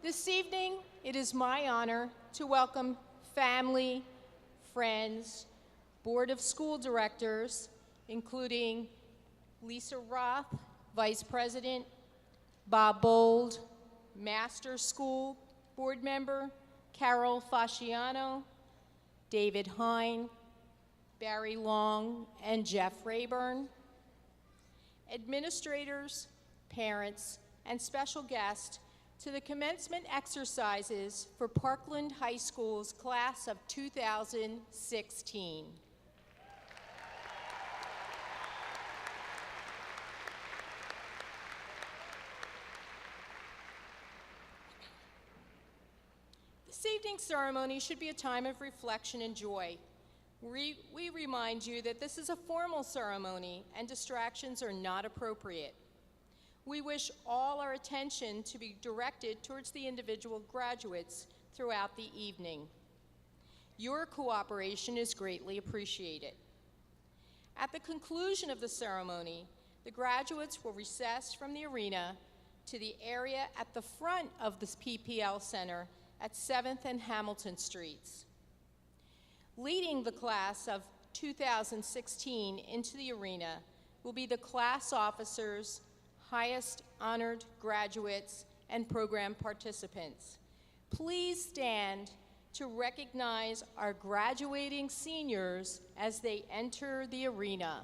This evening, it is my honor to welcome family, friends, Board of School Directors, including Lisa Roth, Vice President, Bob Bold, Master School Board Member, Carol Fasciano, David Hine, Barry Long, and Jeff Rayburn, administrators, parents, and special guests to the commencement exercises for Parkland High School's class of 2016. This evening's ceremony should be a time of reflection and joy. We remind you that this is a formal ceremony and distractions are not appropriate. We wish all our attention to be directed towards the individual graduates throughout the evening. Your cooperation is greatly appreciated. At the conclusion of the ceremony, the graduates will recess from the arena to the area at the front of the PPL Center at 7th and Hamilton Streets. Leading the class of 2016 into the arena will be the class officers, highest honored graduates, and program participants. Please stand to recognize our graduating seniors as they enter the arena.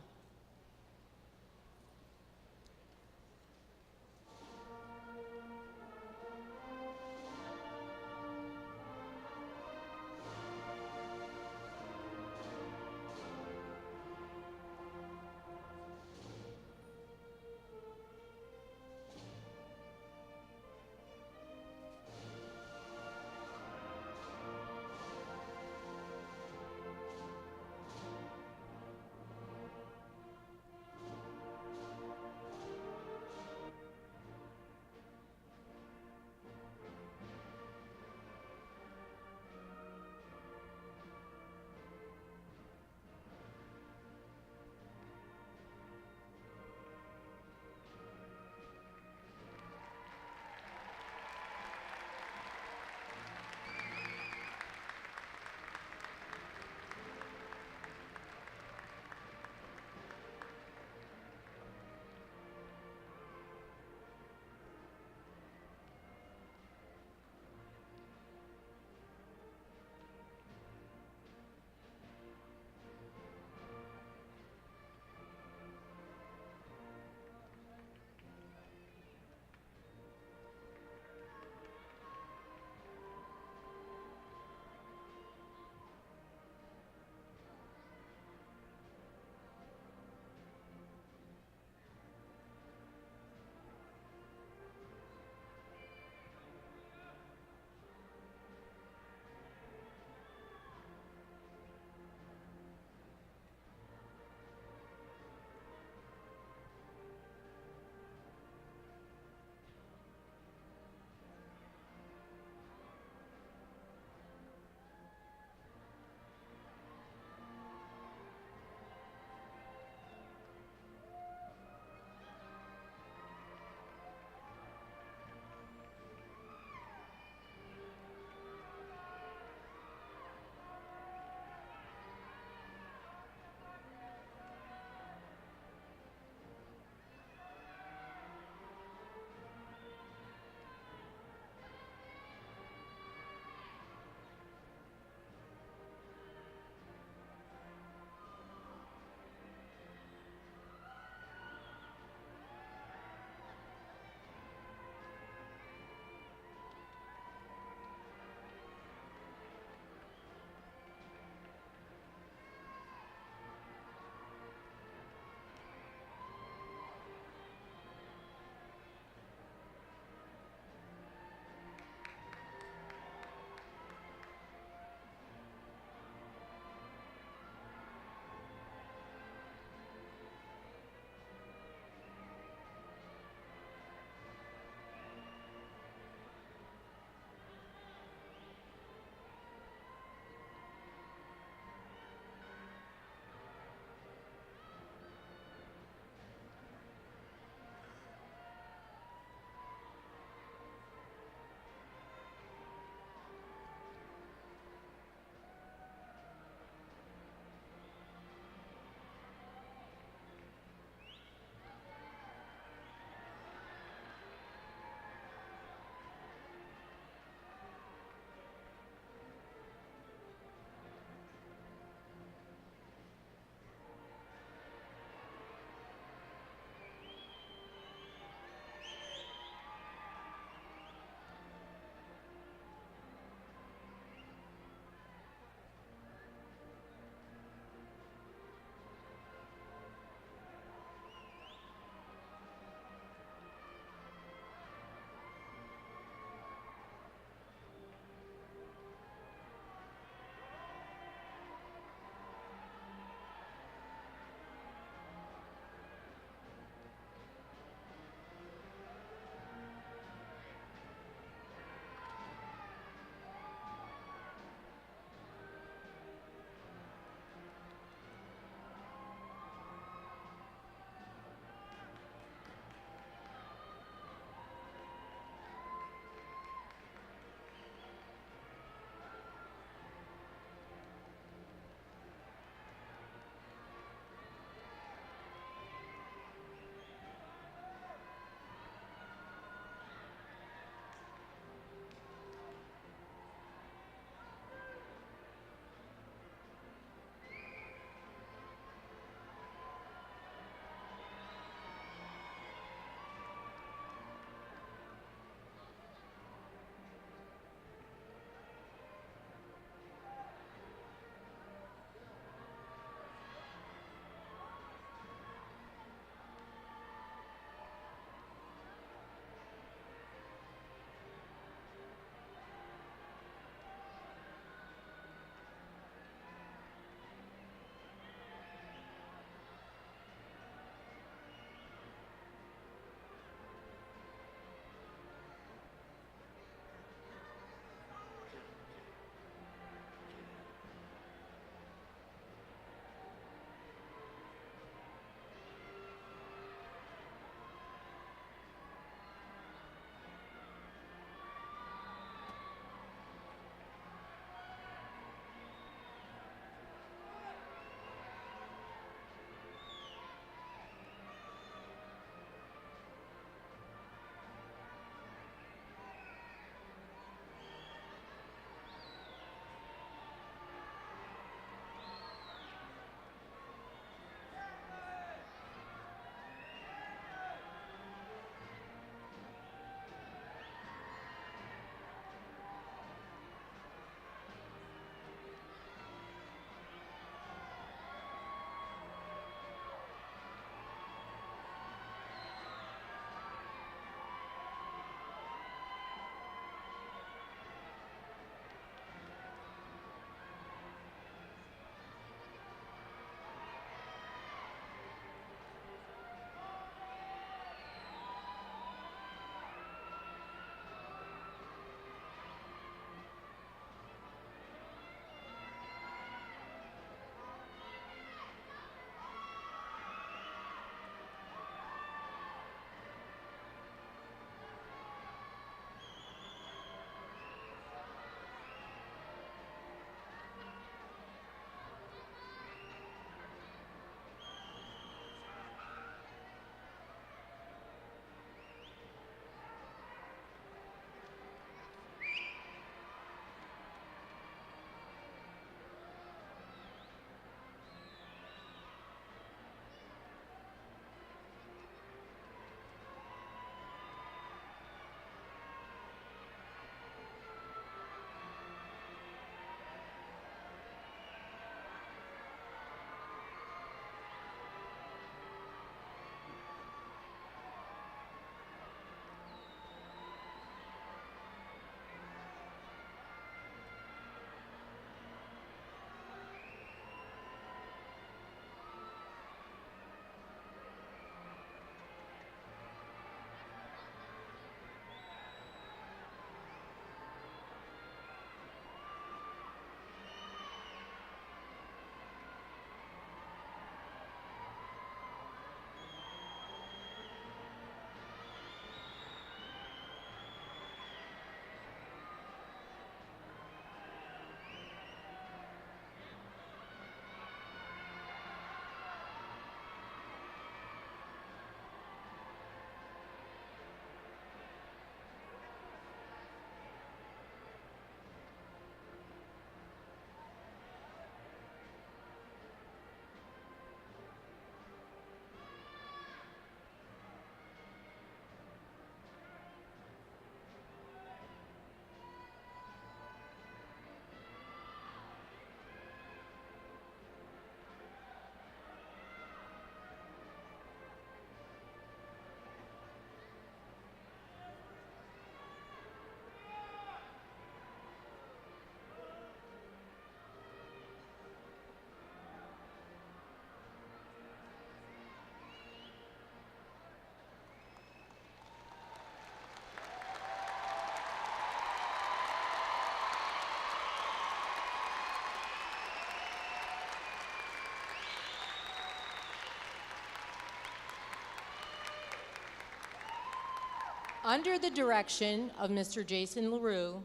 Under the direction of Mr. Jason LaRue,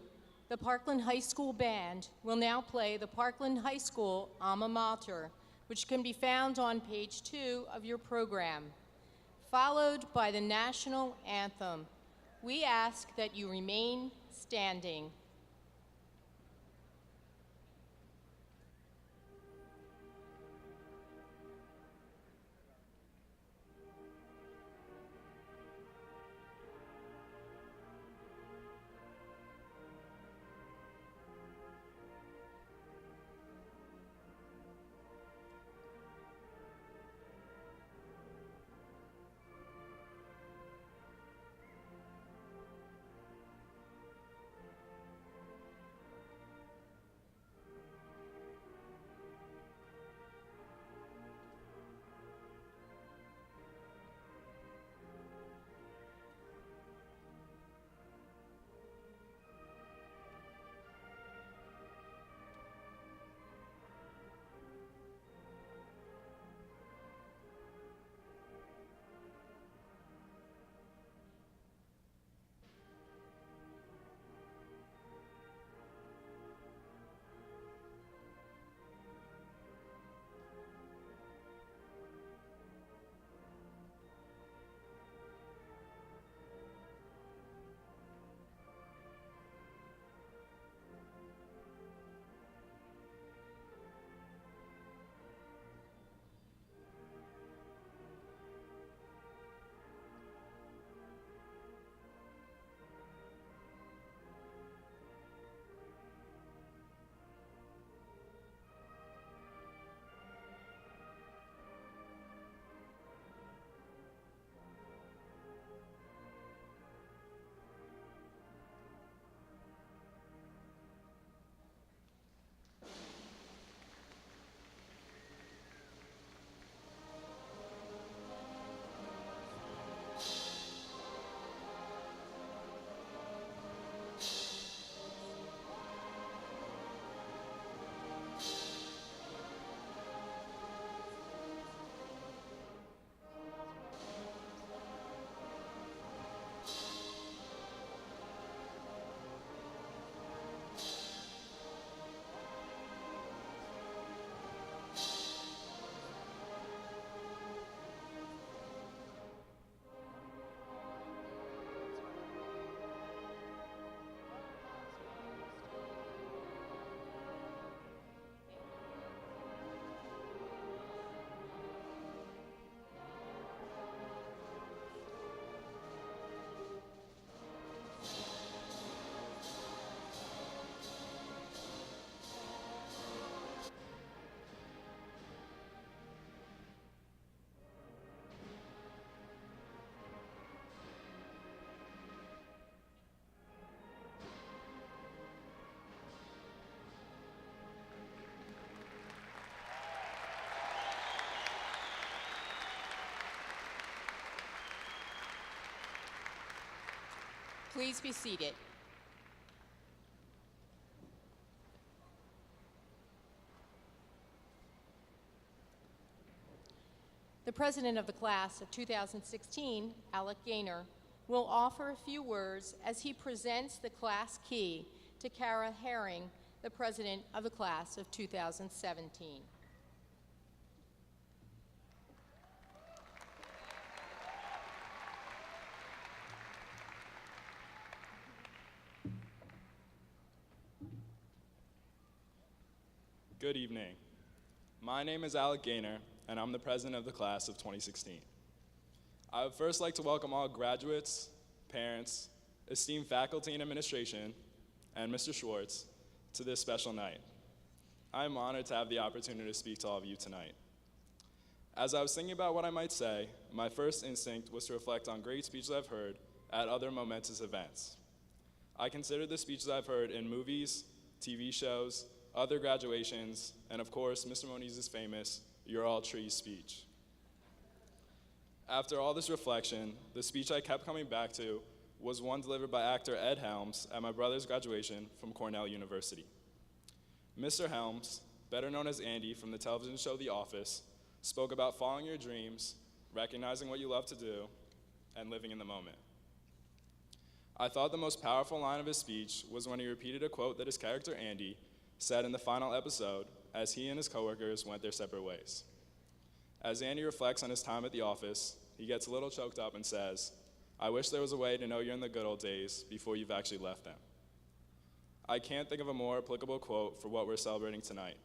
the Parkland High School Band will now play the Parkland High School Alma Mater, which can be found on page 2 of your program, followed by the national anthem. We ask that you remain standing. Please be seated. The president of the class of 2016, Alec Gaynor, will offer a few words as he presents the class key to Kara Herring, the president of the class of 2017. Good evening. My name is Alec Gaynor, and I'm the president of the class of 2016. I would first like to welcome all graduates, parents, esteemed faculty and administration, and Mr. Schwartz to this special night. I am honored to have the opportunity to speak to all of you tonight. As I was thinking about what I might say, my first instinct was to reflect on great speeches I've heard at other momentous events. I consider the speeches I've heard in movies, TV shows, other graduations, and of course, Mr. Moniz's famous "You're All Trees" speech. After all this reflection, the speech I kept coming back to was one delivered by actor Ed Helms at my brother's graduation from Cornell University. Mr. Helms, better known as Andy from the television show The Office, spoke about following your dreams, recognizing what you love to do, and living in the moment. I thought the most powerful line of his speech was when he repeated a quote that his character Andy said in the final episode as he and his coworkers went their separate ways. As Andy reflects on his time at the office, he gets a little choked up and says, "I wish there was a way to know you're in the good old days before you've actually left them." I can't think of a more applicable quote for what we're celebrating tonight.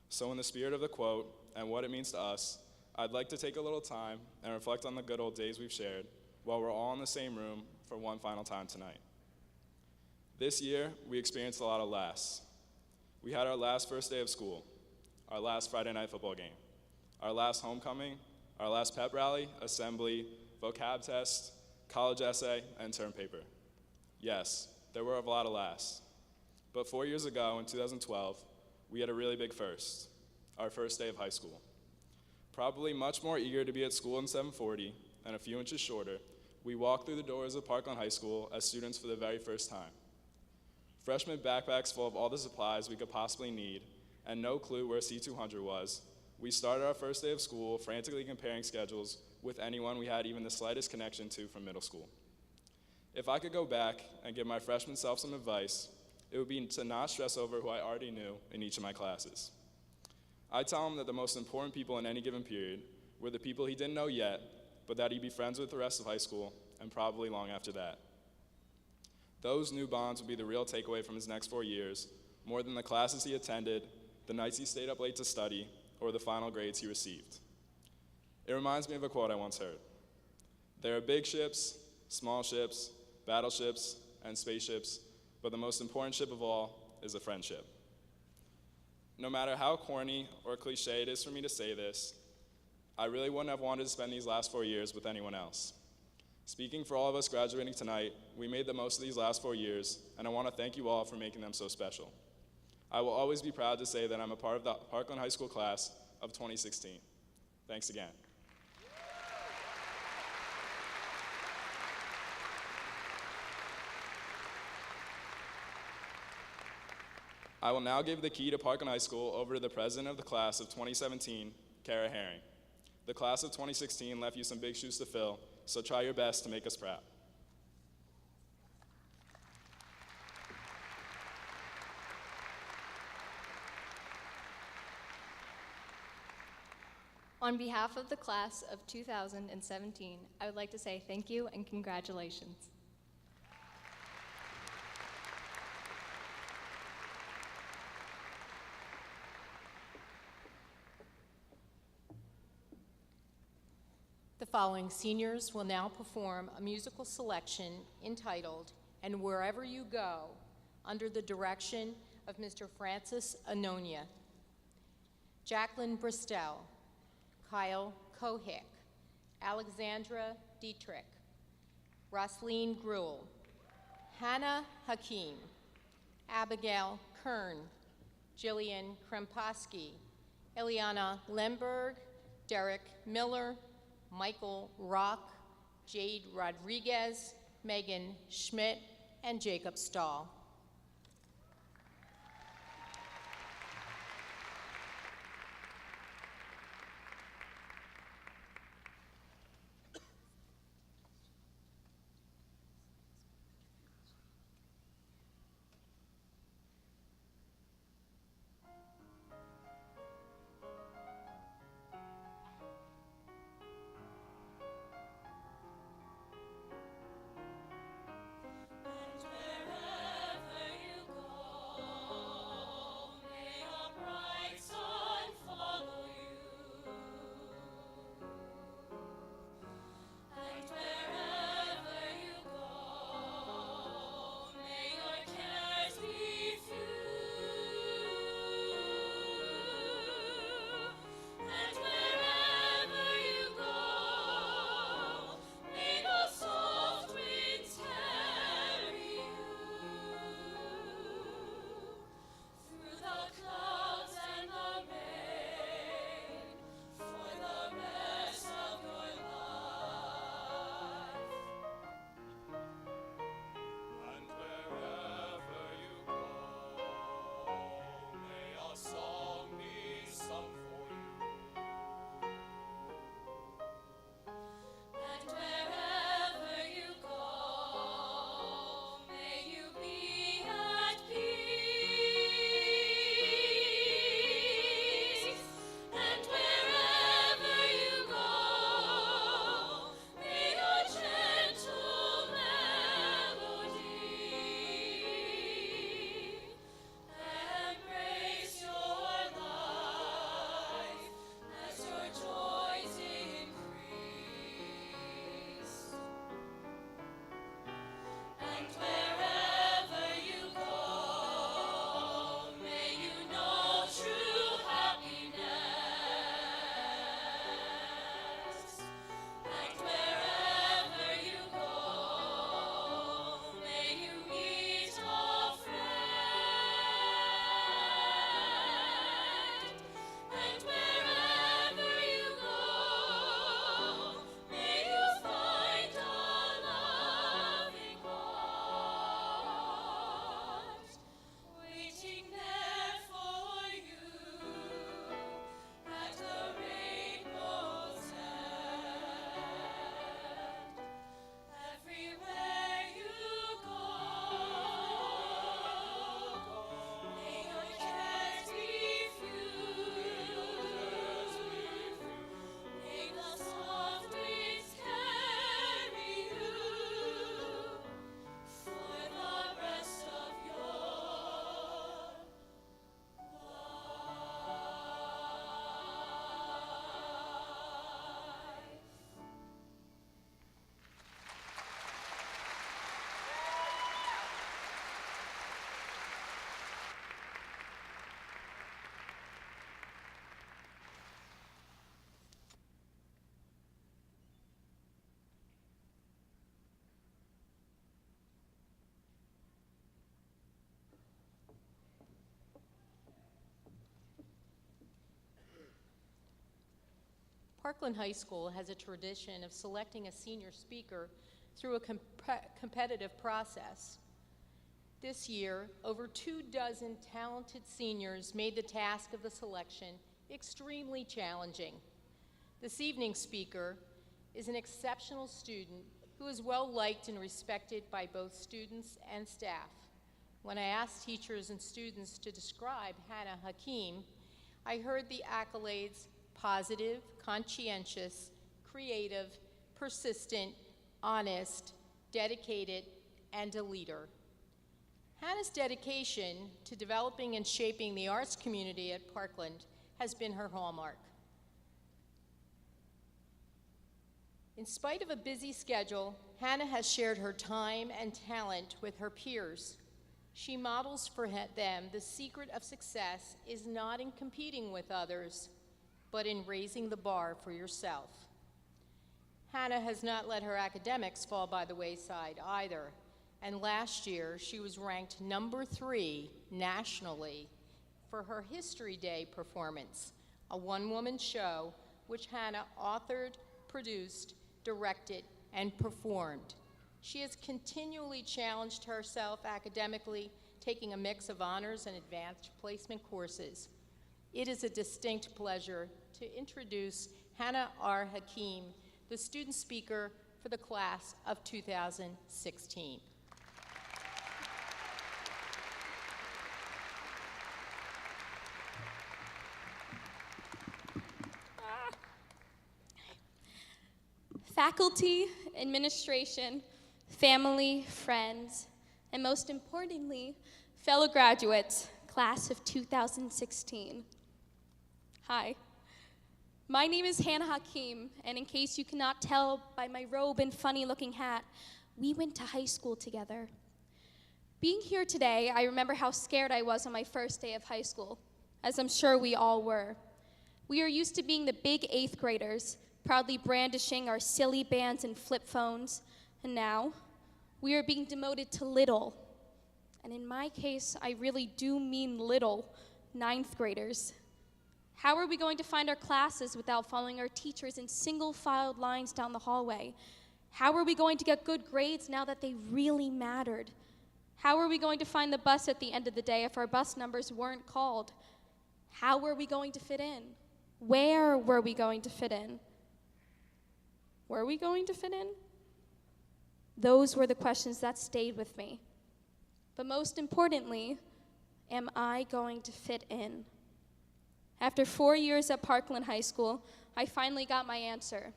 So in the spirit of the quote and what it means to us, I'd like to take a little time and reflect on the good old days we've shared while we're all in the same room for one final time tonight. This year, we experienced a lot of lasts. We had our last first day of school, our last Friday night football game, our last homecoming, our last pep rally, assembly, vocab test, college essay, and term paper. Yes, there were a lot of lasts. But 4 years ago, in 2012, we had a really big first, our first day of high school. Probably much more eager to be at school in 740 and a few inches shorter, we walked through the doors of Parkland High School as students for the very first time. Freshman backpacks full of all the supplies we could possibly need, and no clue where C200 was, we started our first day of school frantically comparing schedules with anyone we had even the slightest connection to from middle school. If I could go back and give my freshman self some advice, it would be to not stress over who I already knew in each of my classes. I'd tell him that the most important people in any given period were the people he didn't know yet, but that he'd be friends with the rest of high school, and probably long after that. Those new bonds would be the real takeaway from his next 4 years, more than the classes he attended, the nights he stayed up late to study, or the final grades he received. It reminds me of a quote I once heard. There are big ships, small ships, battleships, and spaceships, but the most important ship of all is a friendship. No matter how corny or cliche it is for me to say this, I really wouldn't have wanted to spend these last 4 years with anyone else. Speaking for all of us graduating tonight, we made the most of these last 4 years, and I want to thank you all for making them so special. I will always be proud to say that I'm a part of the Parkland High School class of 2016. Thanks again. I will now give the key to Parkland High School over to the president of the class of 2017, Kara Herring. The class of 2016 left you some big shoes to fill, so try your best to make us proud. On behalf of the class of 2017, I would like to say thank you and congratulations. The following seniors will now perform a musical selection entitled "And Wherever You Go" under the direction of Mr. Francis Anonia. Jacqueline Bristol, Kyle Kohick, Alexandra Dietrich, Rosleen Gruel, Hannah Hakeem, Abigail Kern, Jillian Kremposki, Eliana Lemberg, Derek Miller, Michael Rock, Jade Rodriguez, Megan Schmidt, and Jacob Stahl. And wherever Parkland High School has a tradition of selecting a senior speaker through a competitive process. This year, over 24 talented seniors made the task of the selection extremely challenging. This evening's speaker is an exceptional student who is well liked and respected by both students and staff. When I asked teachers and students to describe Hannah Hakeem, I heard the accolades: positive, conscientious, creative, persistent, honest, dedicated, and a leader. Hannah's dedication to developing and shaping the arts community at Parkland has been her hallmark. In spite of a busy schedule, Hannah has shared her time and talent with her peers. She models for them the secret of success is not in competing with others, but in raising the bar for yourself. Hannah has not let her academics fall by the wayside either, and last year she was ranked number 3 nationally for her History Day performance, a one-woman show which Hannah authored, produced, directed, and performed. She has continually challenged herself academically, taking a mix of honors and advanced placement courses. It is a distinct pleasure to introduce Hannah R. Hakeem, the student speaker for the class of 2016. Faculty, administration, family, friends, and most importantly, fellow graduates, class of 2016. Hi, my name is Hannah Hakeem, and in case you cannot tell by my robe and funny-looking hat, we went to high school together. Being here today, I remember how scared I was on my first day of high school, as I'm sure we all were. We are used to being the big 8th graders, proudly brandishing our silly bands and flip phones, and now we are being demoted to little. And in my case, I really do mean little 9th graders. How are we going to find our classes without following our teachers in single-filed lines down the hallway? How are we going to get good grades now that they really mattered? How are we going to find the bus at the end of the day if our bus numbers weren't called? How were we going to fit in? Where were we going to fit in? Were we going to fit in? Those were the questions that stayed with me. But most importantly, am I going to fit in? After 4 years at Parkland High School, I finally got my answer.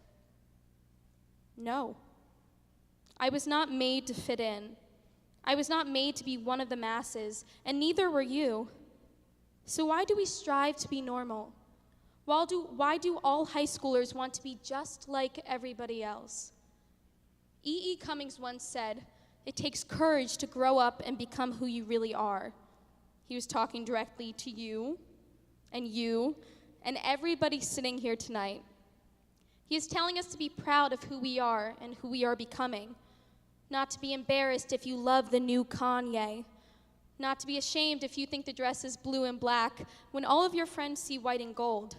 No. I was not made to fit in. I was not made to be one of the masses, and neither were you. So why do we strive to be normal? Why do all high schoolers want to be just like everybody else? E. Cummings once said, "It takes courage to grow up and become who you really are." He was talking directly to you, and everybody sitting here tonight. He is telling us to be proud of who we are and who we are becoming, not to be embarrassed if you love the new Kanye, not to be ashamed if you think the dress is blue and black when all of your friends see white and gold,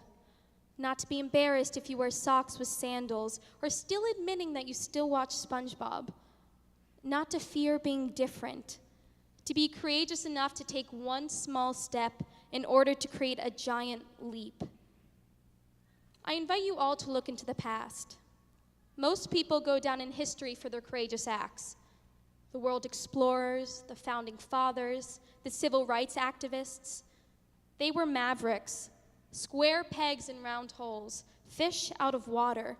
not to be embarrassed if you wear socks with sandals or still admitting that you still watch SpongeBob, not to fear being different, to be courageous enough to take one small step in order to create a giant leap. I invite you all to look into the past. Most people go down in history for their courageous acts. The world explorers, the founding fathers, the civil rights activists. They were mavericks, square pegs in round holes, fish out of water.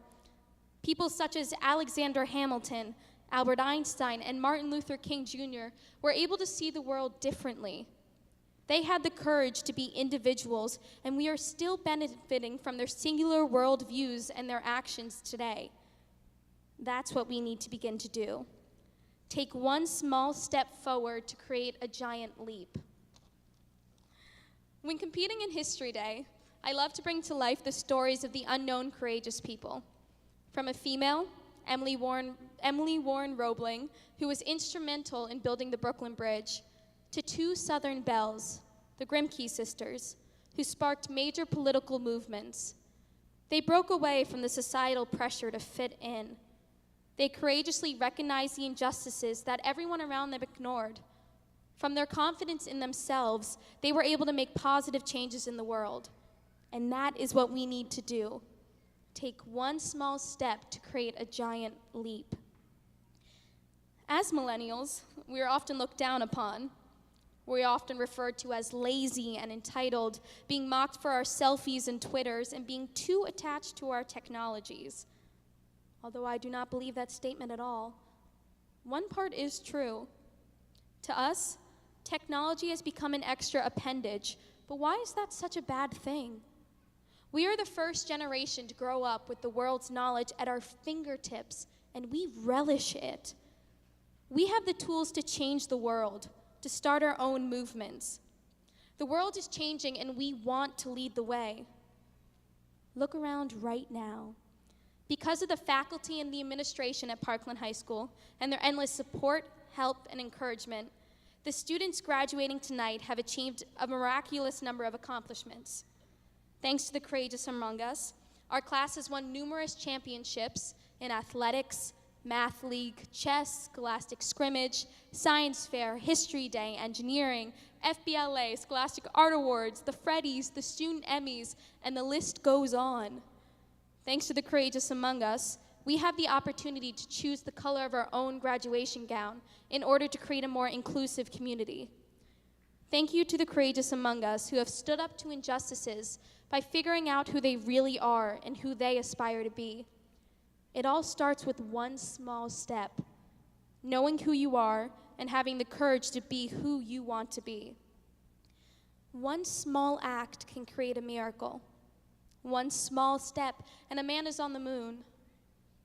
People such as Alexander Hamilton, Albert Einstein, and Martin Luther King Jr. were able to see the world differently. They had the courage to be individuals, and we are still benefiting from their singular worldviews and their actions today. That's what we need to begin to do. Take one small step forward to create a giant leap. When competing in History Day, I love to bring to life the stories of the unknown courageous people. From a female, Emily Warren Roebling, who was instrumental in building the Brooklyn Bridge, to 2 Southern belles, the Grimke sisters, who sparked major political movements. They broke away from the societal pressure to fit in. They courageously recognized the injustices that everyone around them ignored. From their confidence in themselves, they were able to make positive changes in the world. And that is what we need to do. Take one small step to create a giant leap. As millennials, we are often looked down upon. We're often referred to as lazy and entitled, being mocked for our selfies and Twitters, and being too attached to our technologies. Although I do not believe that statement at all. One part is true. To us, technology has become an extra appendage, but why is that such a bad thing? We are the first generation to grow up with the world's knowledge at our fingertips, and we relish it. We have the tools to change the world, to start our own movements. The world is changing, and we want to lead the way. Look around right now. Because of the faculty and the administration at Parkland High School and their endless support, help, and encouragement, the students graduating tonight have achieved a miraculous number of accomplishments. Thanks to the courageous among us, our class has won numerous championships in athletics, math league, chess, scholastic scrimmage, science fair, history day, engineering, FBLA, Scholastic Art Awards, the Freddies, the Student Emmys, and the list goes on. Thanks to the courageous among us, we have the opportunity to choose the color of our own graduation gown in order to create a more inclusive community. Thank you to the courageous among us who have stood up to injustices by figuring out who they really are and who they aspire to be. It all starts with one small step, knowing who you are and having the courage to be who you want to be. One small act can create a miracle. One small step, and a man is on the moon.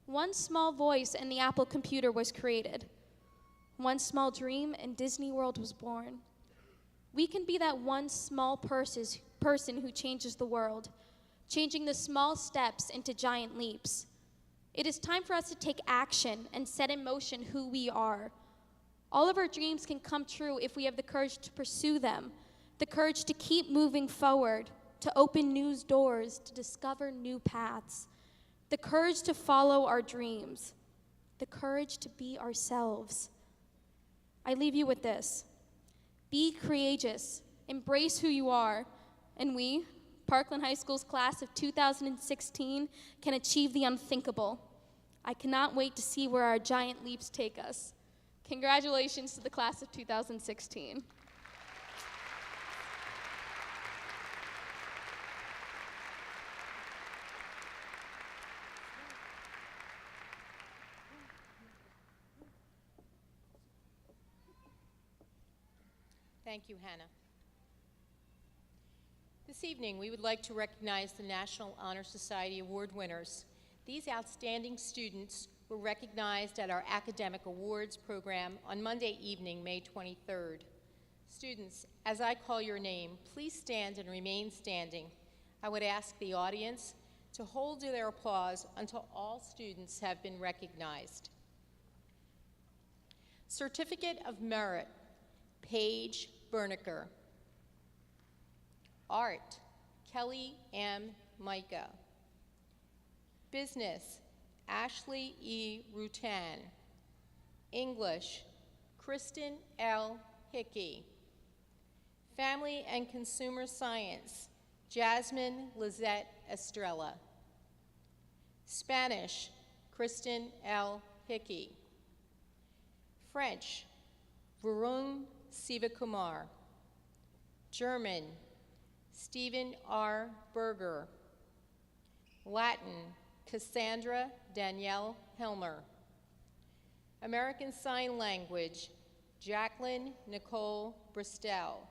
One small voice, and the Apple computer was created. One small dream, and Disney World was born. We can be that one small person who changes the world, changing the small steps into giant leaps. It is time for us to take action and set in motion who we are. All of our dreams can come true if we have the courage to pursue them, the courage to keep moving forward, to open new doors, to discover new paths, the courage to follow our dreams, the courage to be ourselves. I leave you with this. Be courageous, embrace who you are, and we, Parkland High School's class of 2016, can achieve the unthinkable. I cannot wait to see where our giant leaps take us. Congratulations to the class of 2016. Thank you, Hannah. This evening, we would like to recognize the National Honor Society Award winners. These outstanding students were recognized at our Academic Awards program on Monday evening, May 23rd. Students, as I call your name, please stand and remain standing. I would ask the audience to hold their applause until all students have been recognized. Certificate of Merit, Paige Berniker. Art, Kelly M. Micah. Business, Ashley E. Rutan. English, Kristen L. Hickey. Family and Consumer Science, Jasmine Lizette Estrella. Spanish, Kristen L. Hickey. French, Varun Sivakumar. German, Stephen R. Berger. Latin, Cassandra Danielle Helmer. American Sign Language, Jacqueline Nicole Bristol.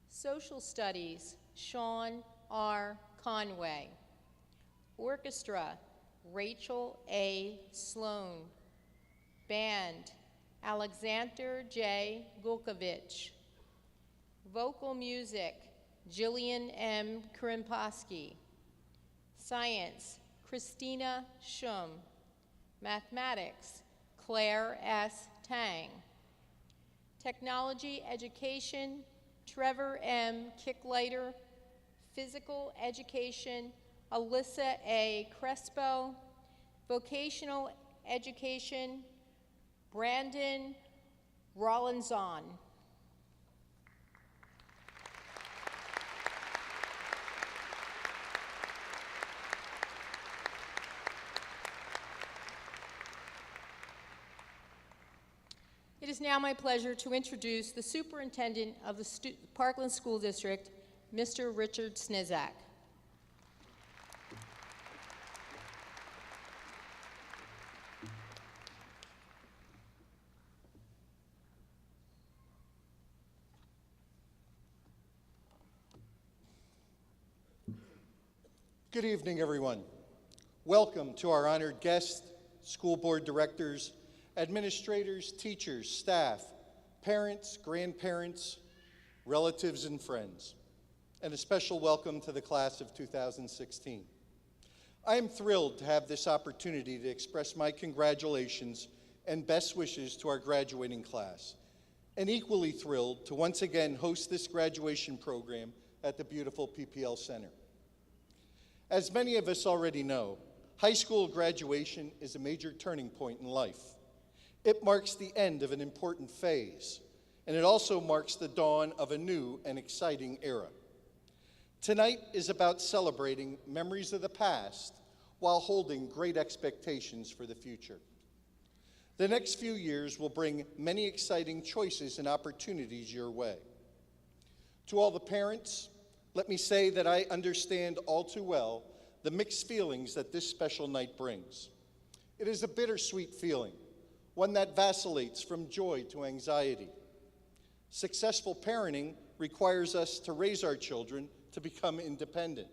Social Studies, Sean R. Conway. Orchestra, Rachel A. Sloan. Band, Alexander J. Gulkovich. Vocal Music, Jillian M. Krimpaski. Science, Christina Schum. Mathematics, Claire S. Tang. Technology Education, Trevor M. Kicklighter. Physical Education, Alyssa A. Crespo. Vocational Education, Brandon Rollinzon. It is now my pleasure to introduce the Superintendent of the Parkland School District, Mr. Richard Snizak. Good evening, everyone. Welcome to our honored guests, school board directors, administrators, teachers, staff, parents, grandparents, relatives, and friends, and a special welcome to the class of 2016. I am thrilled to have this opportunity to express my congratulations and best wishes to our graduating class, and equally thrilled to once again host this graduation program at the beautiful PPL Center. As many of us already know, high school graduation is a major turning point in life. It marks the end of an important phase, and it also marks the dawn of a new and exciting era. Tonight is about celebrating memories of the past while holding great expectations for the future. The next few years will bring many exciting choices and opportunities your way. To all the parents, let me say that I understand all too well the mixed feelings that this special night brings. It is a bittersweet feeling, one that vacillates from joy to anxiety. Successful parenting requires us to raise our children to become independent,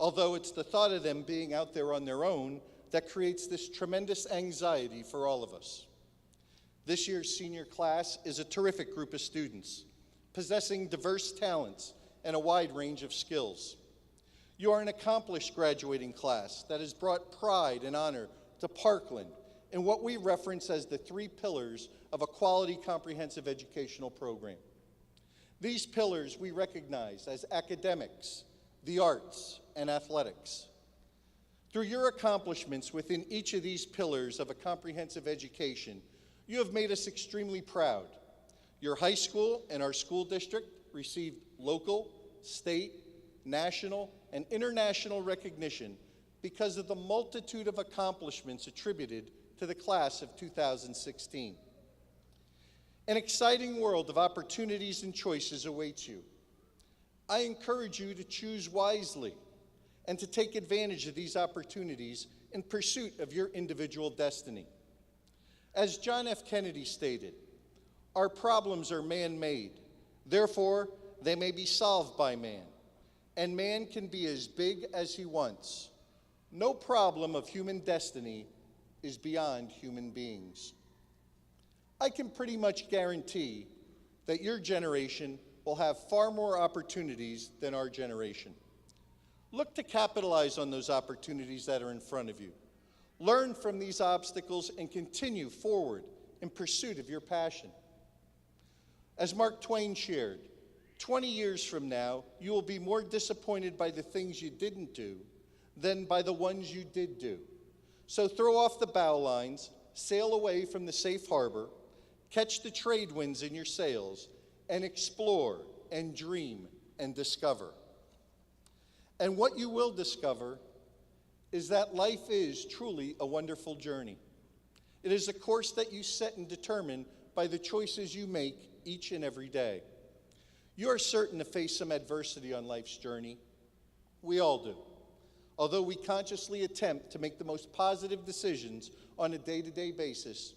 although it's the thought of them being out there on their own that creates this tremendous anxiety for all of us. This year's senior class is a terrific group of students, possessing diverse talents and a wide range of skills. You are an accomplished graduating class that has brought pride and honor to Parkland in what we reference as the 3 pillars of a quality comprehensive educational program. These pillars we recognize as academics, the arts, and athletics. Through your accomplishments within each of these pillars of a comprehensive education, you have made us extremely proud. Your high school and our school district received local, state, national, and international recognition because of the multitude of accomplishments attributed to the class of 2016. An exciting world of opportunities and choices awaits you. I encourage you to choose wisely and to take advantage of these opportunities in pursuit of your individual destiny. As John F. Kennedy stated, our problems are man-made, therefore they may be solved by man, and man can be as big as he wants. No problem of human destiny is beyond human beings. I can pretty much guarantee that your generation will have far more opportunities than our generation. Look to capitalize on those opportunities that are in front of you. Learn from these obstacles and continue forward in pursuit of your passion. As Mark Twain shared, 20 years from now, you will be more disappointed by the things you didn't do than by the ones you did do. So throw off the bow lines, sail away from the safe harbor, catch the trade winds in your sails, and explore and dream and discover. And what you will discover is that life is truly a wonderful journey. It is a course that you set and determine by the choices you make each and every day. You are certain to face some adversity on life's journey. We all do. Although we consciously attempt to make the most positive decisions on a day-to-day basis,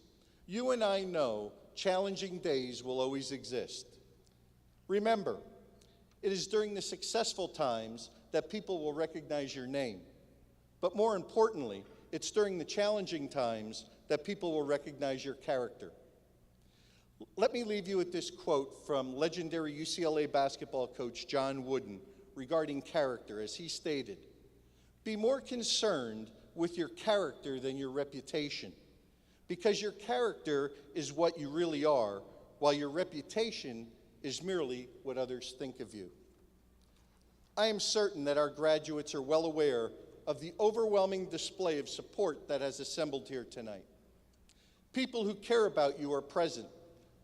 you and I know challenging days will always exist. Remember, it is during the successful times that people will recognize your name. But more importantly, it's during the challenging times that people will recognize your character. Let me leave you with this quote from legendary UCLA basketball coach John Wooden regarding character, as he stated, "Be more concerned with your character than your reputation, because your character is what you really are, while your reputation is merely what others think of you." I am certain that our graduates are well aware of the overwhelming display of support that has assembled here tonight. People who care about you are present,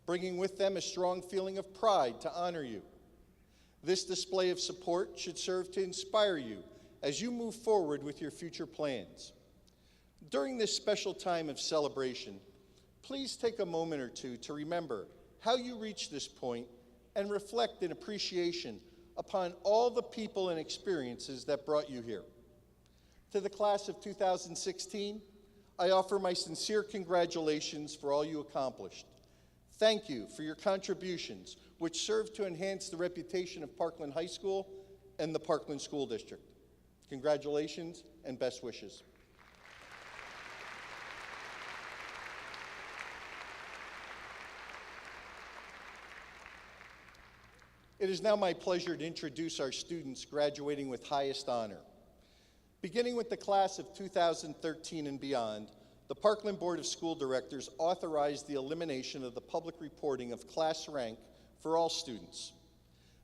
bringing with them a strong feeling of pride to honor you. This display of support should serve to inspire you as you move forward with your future plans. During this special time of celebration, please take a moment or two to remember how you reached this point and reflect in appreciation upon all the people and experiences that brought you here. To the class of 2016, I offer my sincere congratulations for all you accomplished. Thank you for your contributions, which serve to enhance the reputation of Parkland High School and the Parkland School District. Congratulations and best wishes. It is now my pleasure to introduce our students graduating with highest honor. Beginning with the class of 2013 and beyond, the Parkland Board of School Directors authorized the elimination of the public reporting of class rank for all students.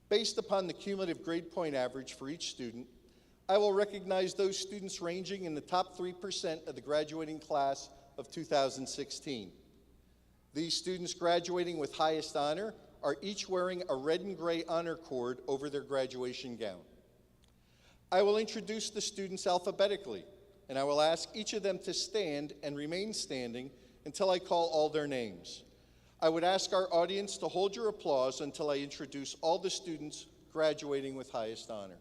Based upon the cumulative grade point average for each student, I will recognize those students ranging in the top 3% of the graduating class of 2016. These students graduating with highest honor are each wearing a red and gray honor cord over their graduation gown. I will introduce the students alphabetically, and I will ask each of them to stand and remain standing until I call all their names. I would ask our audience to hold your applause until I introduce all the students graduating with highest honor.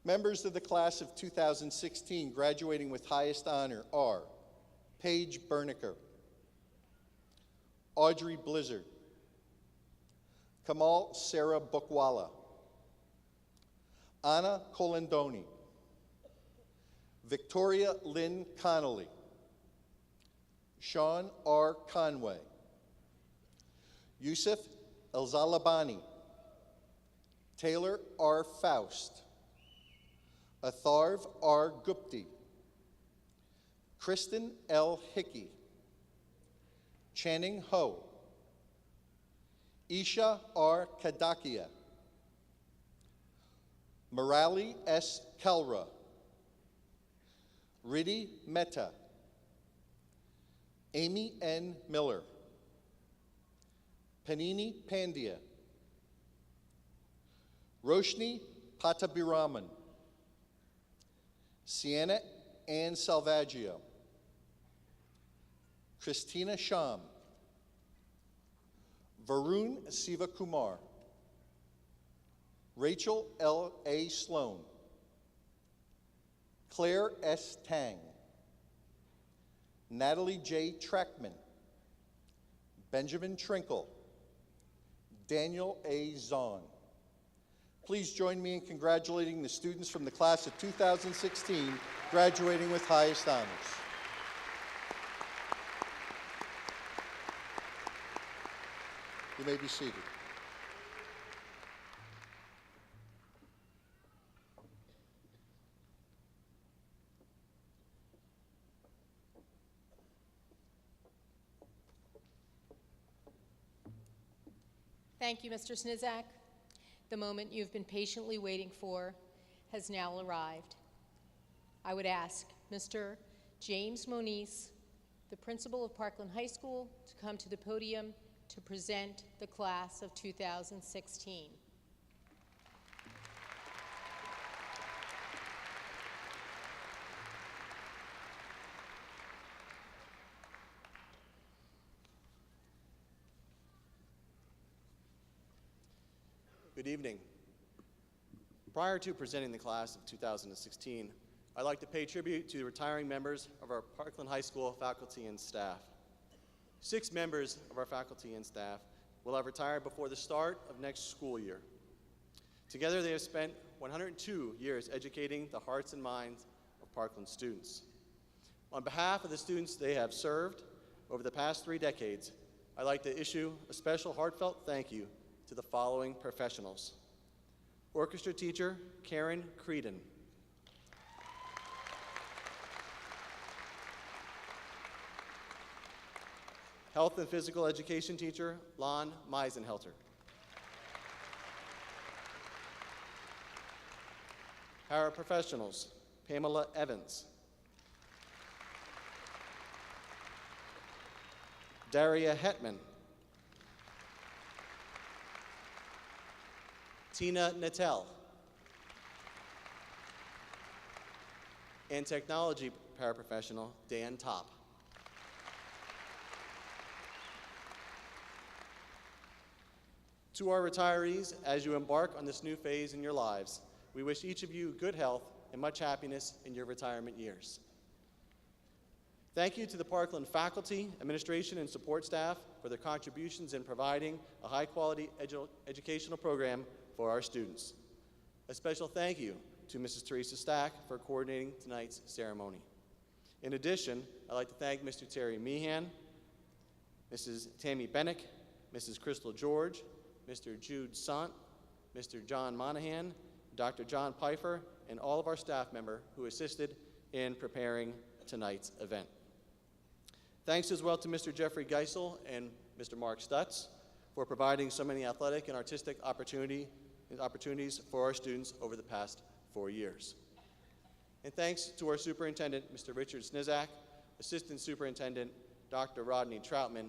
Members of the class of 2016 graduating with highest honor are Paige Berniker, Audrey Blizzard, Kamal Sarah Bukwala, Anna Colandoni, Victoria Lynn Connolly, Sean R. Conway, Yusuf Elzalabani, Taylor R. Faust, Atharv R. Gupti, Kristen L. Hickey, Channing Ho, Isha R. Kadakia, Murali S. Kelra, Riddhi Mehta, Amy N. Miller, Panini Pandya, Roshni Patabiraman, Sienna Ann Salvaggio, Christina Sham, Varun Sivakumar, Rachel L. A. Sloan, Claire S. Tang, Natalie J. Trackman, Benjamin Trinkle, Daniel A. Zahn. Please join me in congratulating the students from the class of 2016 graduating with highest honors. You may be seated. Thank you, Mr. Snizak. The moment you've been patiently waiting for has now arrived. I would ask Mr. James Moniz, the principal of Parkland High School, to come to the podium to present the class of 2016. Good evening. Prior to presenting the class of 2016, I'd like to pay tribute to the retiring members of our Parkland High School faculty and staff. 6 members of our faculty and staff will have retired before the start of next school year. Together, they have spent 102 years educating the hearts and minds of Parkland students. On behalf of the students they have served over the past 3 decades, I'd like to issue a special heartfelt thank you to the following professionals. Orchestra teacher, Karen Creedon. Health and physical education teacher, Lon Meisenhelter. Paraprofessionals, Pamela Evans, Daria Hetman, Tina Natel, and technology paraprofessional Dan Top. To our retirees, as you embark on this new phase in your lives, we wish each of you good health and much happiness in your retirement years. Thank you to the Parkland faculty, administration, and support staff for their contributions in providing a high-quality educational program for our students. A special thank you to Mrs. Teresa Stack for coordinating tonight's ceremony. In addition, I'd like to thank Mr. Terry Meehan, Mrs. Tammy Bennick, Mrs. Crystal George, Mr. Jude Sant, Mr. John Monahan, Dr. John Pfeiffer, and all of our staff members who assisted in preparing tonight's event. Thanks as well to Mr. Jeffrey Geisel and Mr. Mark Stutz for providing so many athletic and artistic opportunities for our students over the past 4 years. And thanks to our superintendent, Mr. Richard Snizak, assistant superintendent, Dr. Rodney Troutman,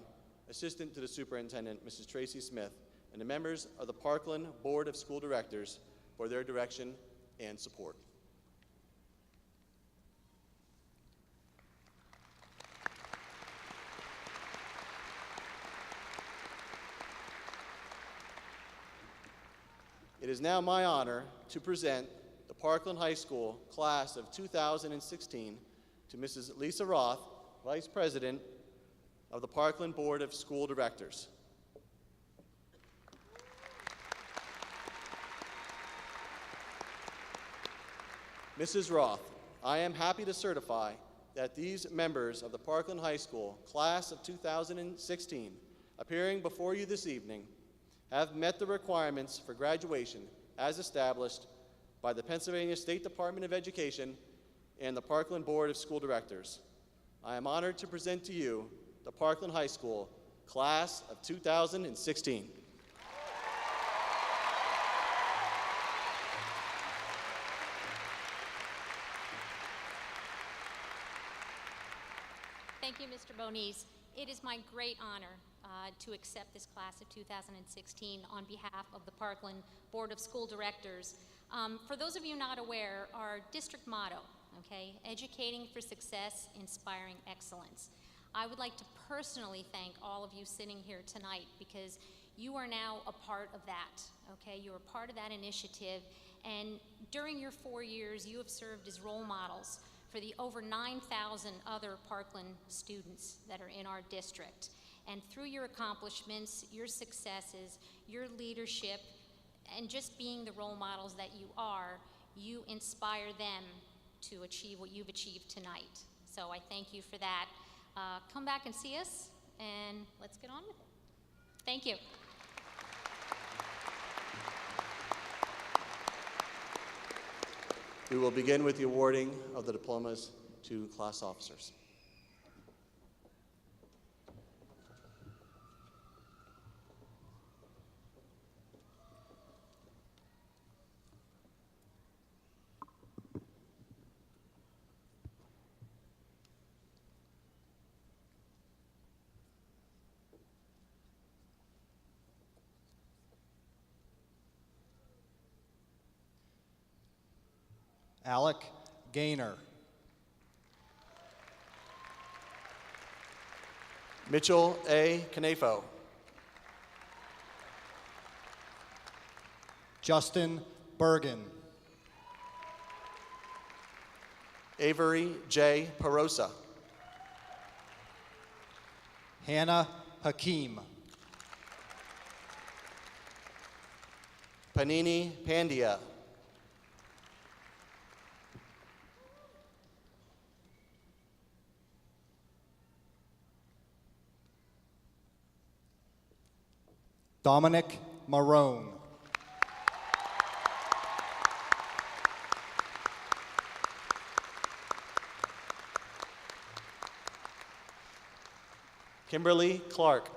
assistant to the superintendent, Mrs. Tracy Smith, and the members of the Parkland Board of School Directors for their direction and support. It is now my honor to present the Parkland High School class of 2016 to Mrs. Lisa Roth, Vice President of the Parkland Board of School Directors. Mrs. Roth, I am happy to certify that these members of the Parkland High School class of 2016 appearing before you this evening have met the requirements for graduation as established by the Pennsylvania State Department of Education and the Parkland Board of School Directors. I am honored to present to you the Parkland High School class of 2016. Thank you, Mr. Bonise. It is my great honor to accept this class of 2016 on behalf of the Parkland Board of School Directors. For those of you not aware, our district motto, okay, educating for success, inspiring excellence. I would like to personally thank all of you sitting here tonight because you are now a part of that, okay? You're a part of that initiative, and during your 4 years, you have served as role models for the over 9,000 other Parkland students that are in our district. And through your accomplishments, your successes, your leadership, and just being the role models that you are, you inspire them to achieve what you've achieved tonight. So I thank you for that. Come back and see us, and let's get on with it. Thank you. We will begin with the awarding of the diplomas to class officers. Alec Gaynor. Mitchell A. Canefo. Justin Bergen. Avery J. Perosa. Hannah Hakeem. Panini Pandya. Dominic Marone. Kimberly Clark.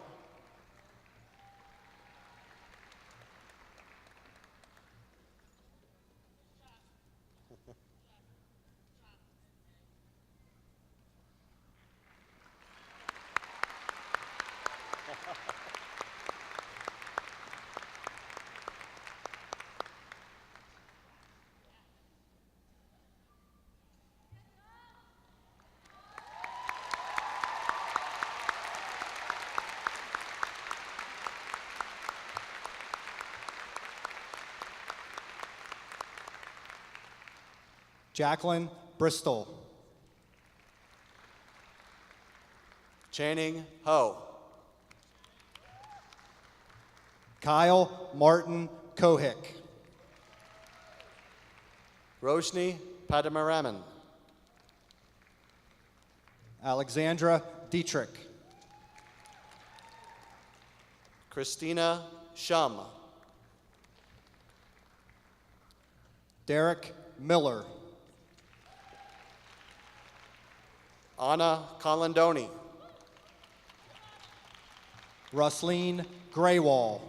Jacqueline Bristol. Channing Ho. Kyle Martin Kohik. Roshni Padamaraman. Alexandra Dietrich. Christina Shum. Derek Miller. Anna Colandoni. Rusleen Graywall.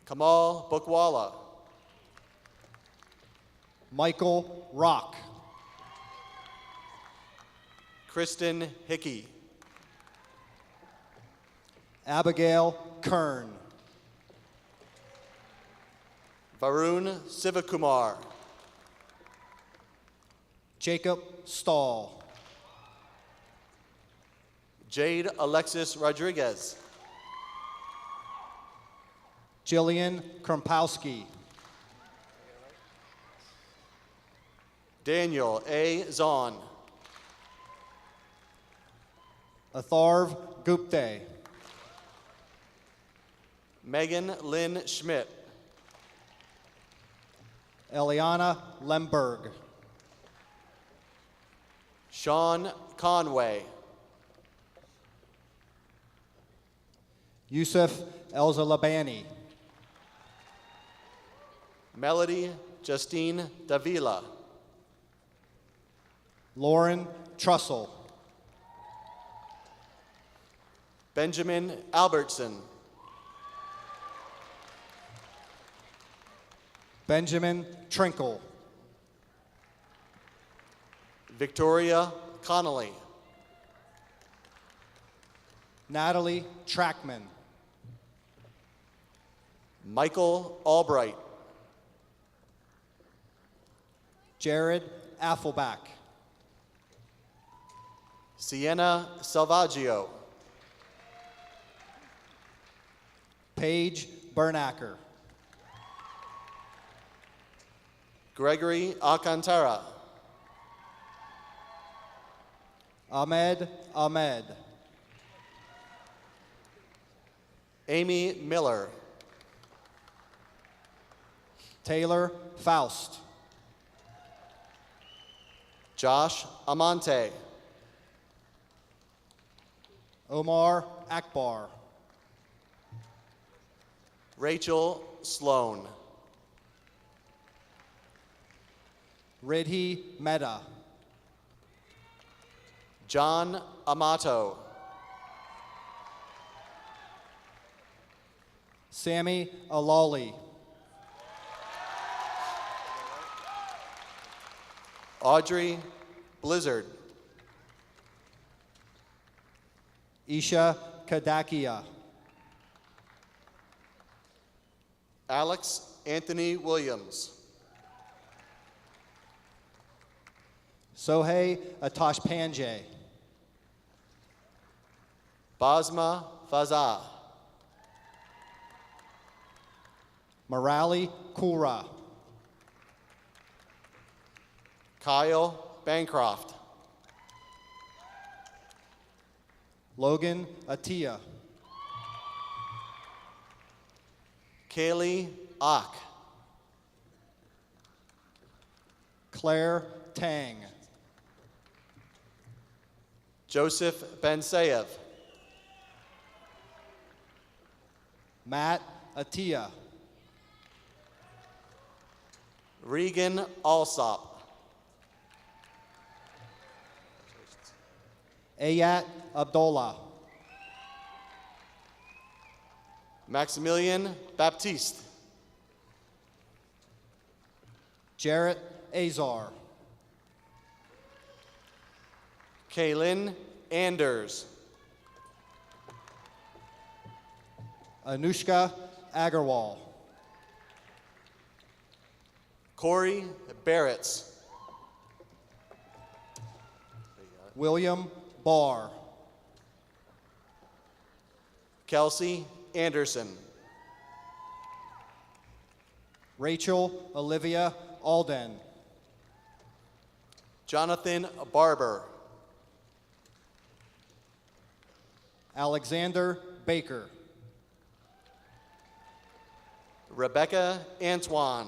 Kamal Bukwala. Michael Rock. Kristen Hickey. Abigail Kern. Varun Sivakumar. Jacob Stahl. Jade Alexis Rodriguez. Jillian Krompowski. Daniel A. Zahn. Atharv Gupte. Megan Lynn Schmidt. Eliana Lemberg. Sean Conway. Yusuf Elzalabani. Melody Justine Davila. Lauren Trussell. Benjamin Albertson. Benjamin Trinkle. Victoria Connolly. Natalie Trackman. Michael Albright. Jared Affelback. Sienna Salvaggio. Paige Bernacker. Gregory Alcantara. Ahmed Ahmed. Amy Miller. Taylor Faust. Josh Amante. Omar Akbar. Rachel Sloan. Ridhi Mehta. John Amato. Sammy Alali. Audrey Blizzard. Isha Kadakia. Alex Anthony Williams. Sohei Atash Panjay. Basma Fazah. Morali Kura. Kyle Bancroft. Logan Atia. Kaylee Ock. Claire Tang. Joseph Bensayev. Matt Atia. Regan Alsop. Ayat Abdullah. Maximilian Baptiste. Jarrett Azar. Kaylin Anders. Anushka Agarwal. Corey Barretts. William Barr. Kelsey Anderson. Rachel Olivia Alden. Jonathan Barber. Alexander Baker. Rebecca Antoine.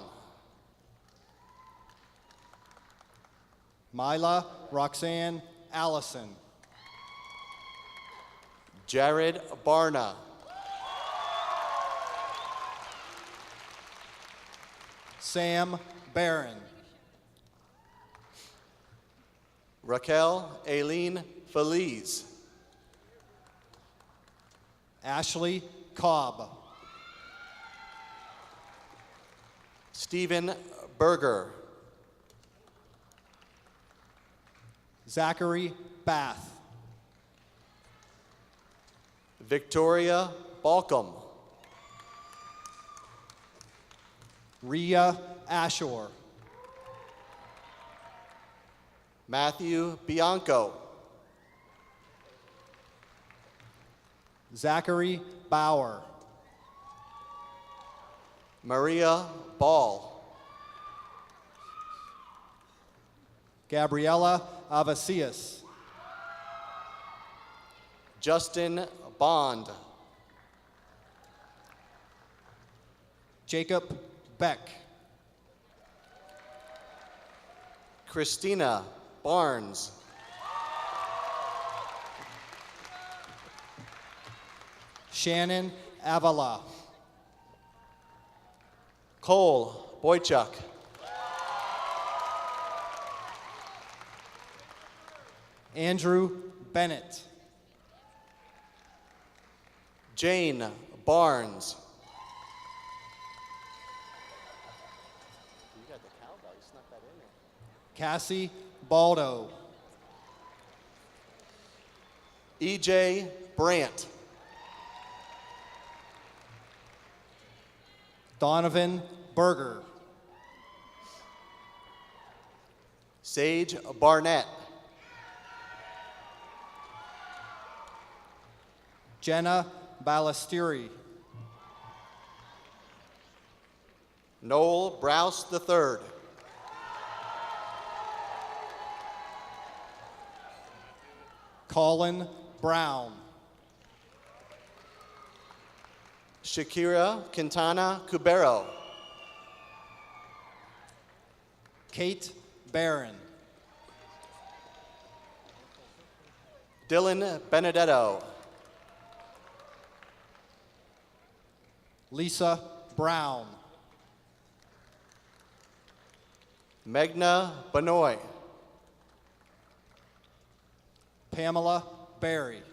Mila Roxanne Allison. Jared Barna. Sam Barron. Raquel Aileen Feliz. Ashley Cobb. Stephen Berger. Zachary Bath. Victoria Balcom. Rhea Ashore. Matthew Bianco. Zachary Bauer. Maria Ball. Gabriela Avasias. Justin Bond. Jacob Beck. Christina Barnes. Shannon Avala. Cole Boychuk. Andrew Bennett. Jane Barnes. You got the cowbell, you snuck that in there. Cassie Baldo. EJ Brandt. Donovan Berger. Sage Barnett. Jenna Ballestieri. Noel Browse III. Colin Brown. Shakira Quintana Cubero. Kate Barron. Dylan Benedetto. Lisa Brown. Megna Benoit. Pamela Berry.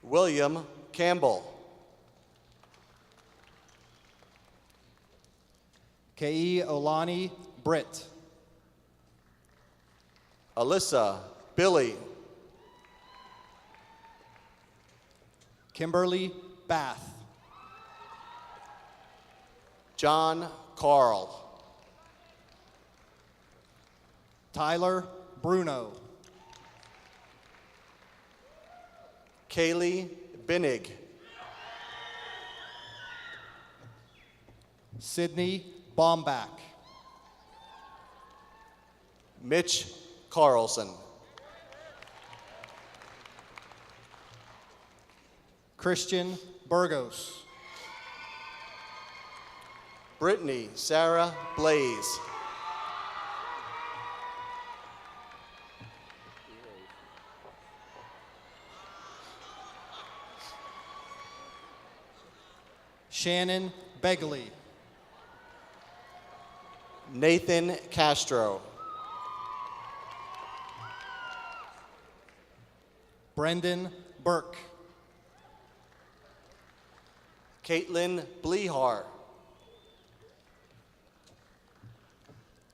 William Campbell. Kei Olani Britt. Alyssa Billy. Kimberly Bath. John Carl. Tyler Bruno. Kaylee Binnig. Sydney Bombach. Mitch Carlson. Christian Burgos. Brittany Sarah Blaze. Shannon Begley. Nathan Castro. Brendan Burke. Caitlin Blehar.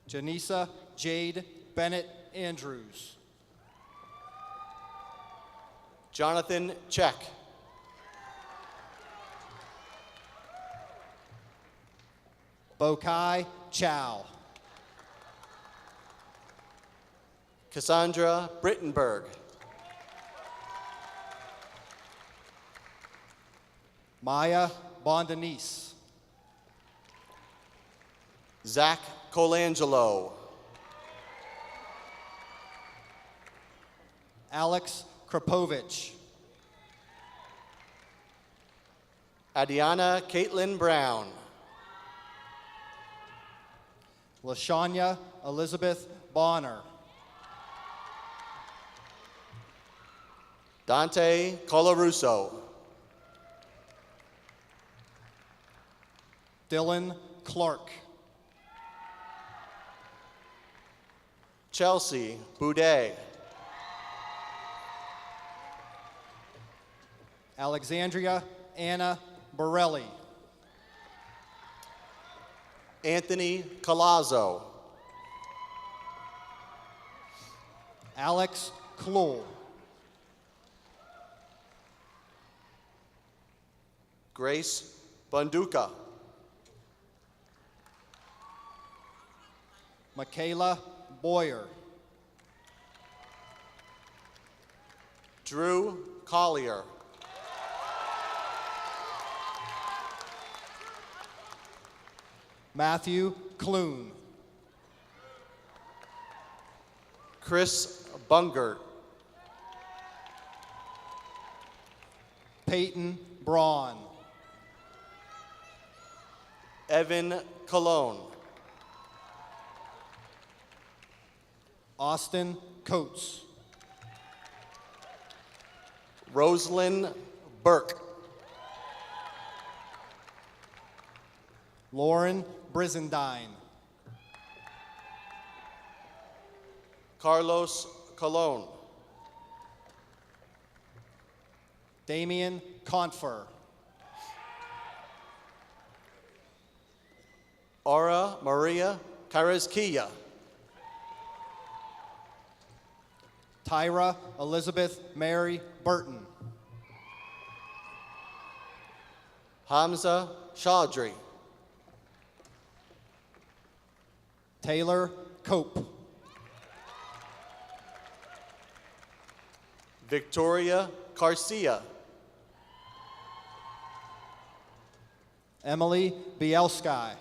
Janisa Jade Bennett Andrews. Jonathan Check. Bokai Chow. Cassandra Brittenberg. Maya Bondanice. Zach Colangelo. Alex Krapovich. Adiana Caitlin Brown. Lashanya Elizabeth Bonner. Dante Colarusso. Dylan Clark. Chelsea Boudet. Alexandria Anna Borelli. Anthony Colazzo. Alex Klohl. Grace Bunduka. Michaela Boyer. Drew Collier. Matthew Kloon. Chris Bungert. Peyton Braun. Evan Cologne. Austin Coates. Rosalind Burke. Lauren Brizendine. Carlos Colon. Damian Confer. Aura Maria Carrasquilla. Tyra Elizabeth Mary Burton. Hamza Chaudhry. Taylor Cope. Victoria Garcia. Emily Bielski.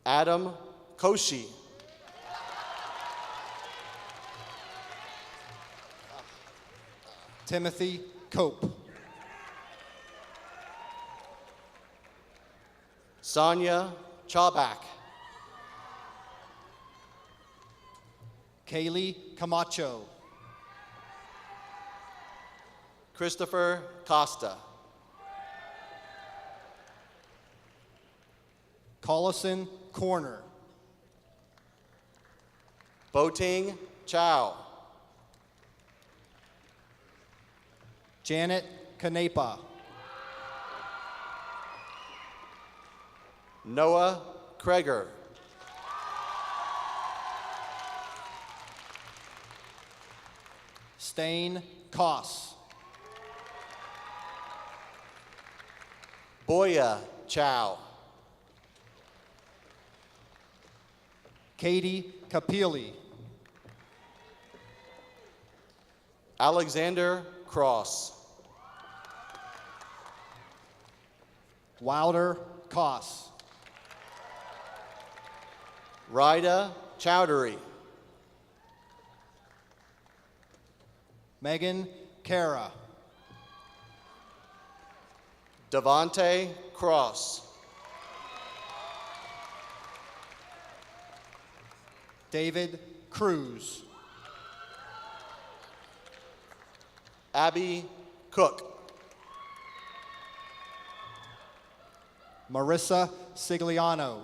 Adam Koshi. Timothy Cope. Sonia Chabak. Kaylee Camacho. Christopher Costa. Collison Corner. Boting Chow. Janet Canepa. Noah Kreger. Stain Koss. Boya Chow. Katie Capili. Alexander Cross. Wilder Koss. Rida Chowdhury. Megan Cara. Devontae Cross. David Cruz. Abby Cook. Marissa Sigliano.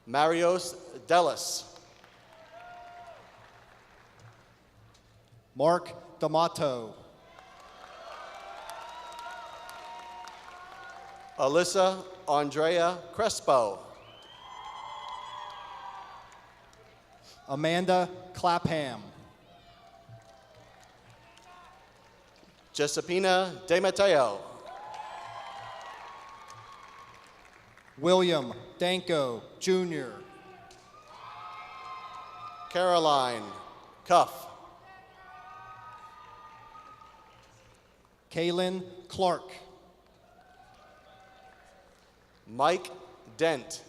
Marios Dellis. Mark D'Amato. Alyssa Andrea Crespo. Amanda Clapham. Jessepina De Mateo. William Danko Jr. Caroline Cuff. Kaylin Clark. Mike Dent.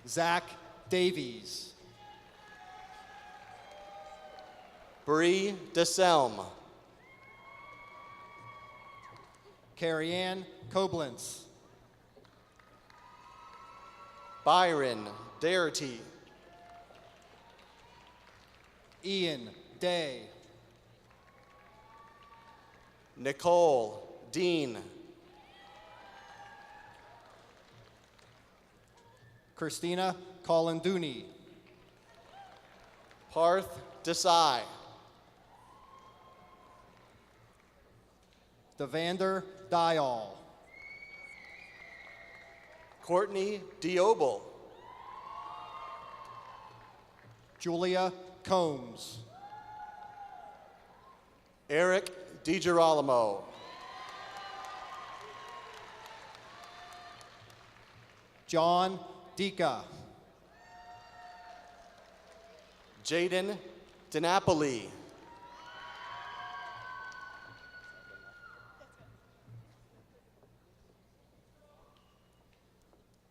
Zach Davies. Bree DeSelm. Carrie Ann Koblentz. Byron Daherty. Ian Day. Nicole Dean. Christina Colanduni. Parth Desai. Devander Dial. Courtney Diobel. Julia Combs. Eric DiGirolamo. John Dika. Jaden DiNapoli.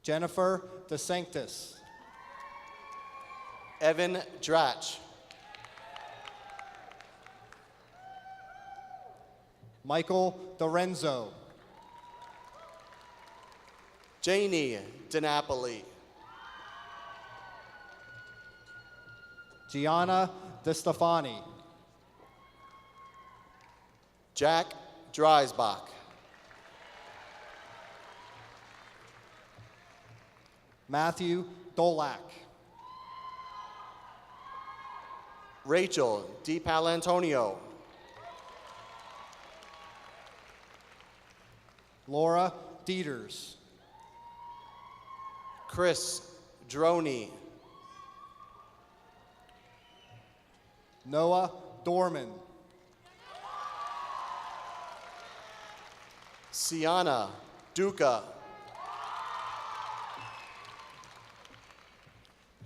Jennifer DeSanctis. Evan Dratch. Michael Dorenzo. Janie DiNapoli. Gianna DeStefani. Jack Dreisbach. Matthew Dolak. Rachel DiPalantonio. Laura Dieters. Chris Droney. Noah Dorman. Sienna Duca.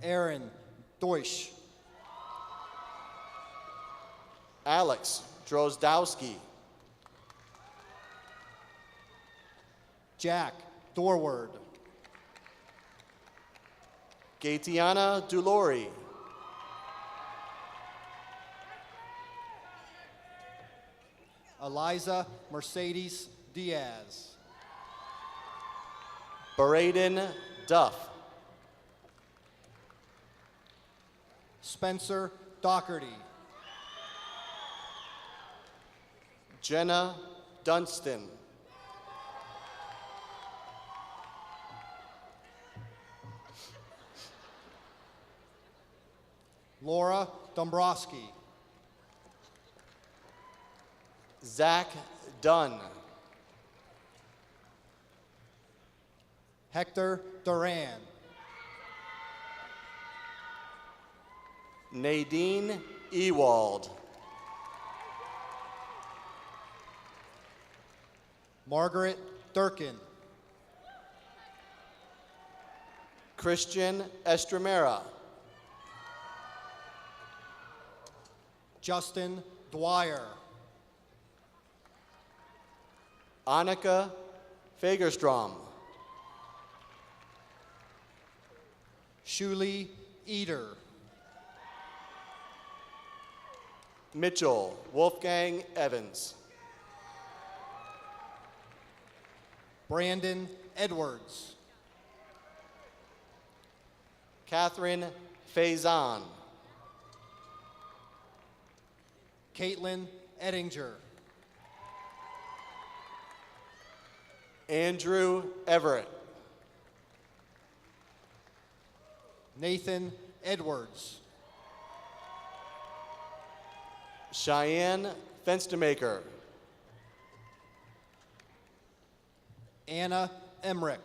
Aaron Deutsch. Alex Drozdowski. Jack Dorward. Gatiana Dulori. Eliza Mercedes Diaz. Braden Duff. Spencer Doherty. Jenna Dunstan. Laura Dombrowski. Zach Dunn. Hector Duran. Nadine Ewald. Margaret Durkin. Christian Estremera. Justin Dwyer. Annika Fagerstrom. Shuli Eder. Mitchell Wolfgang Evans. Brandon Edwards. Catherine Faison. Caitlin Ettinger. Andrew Everett. Nathan Edwards. Cheyenne Fenstermaker. Anna Emmerich.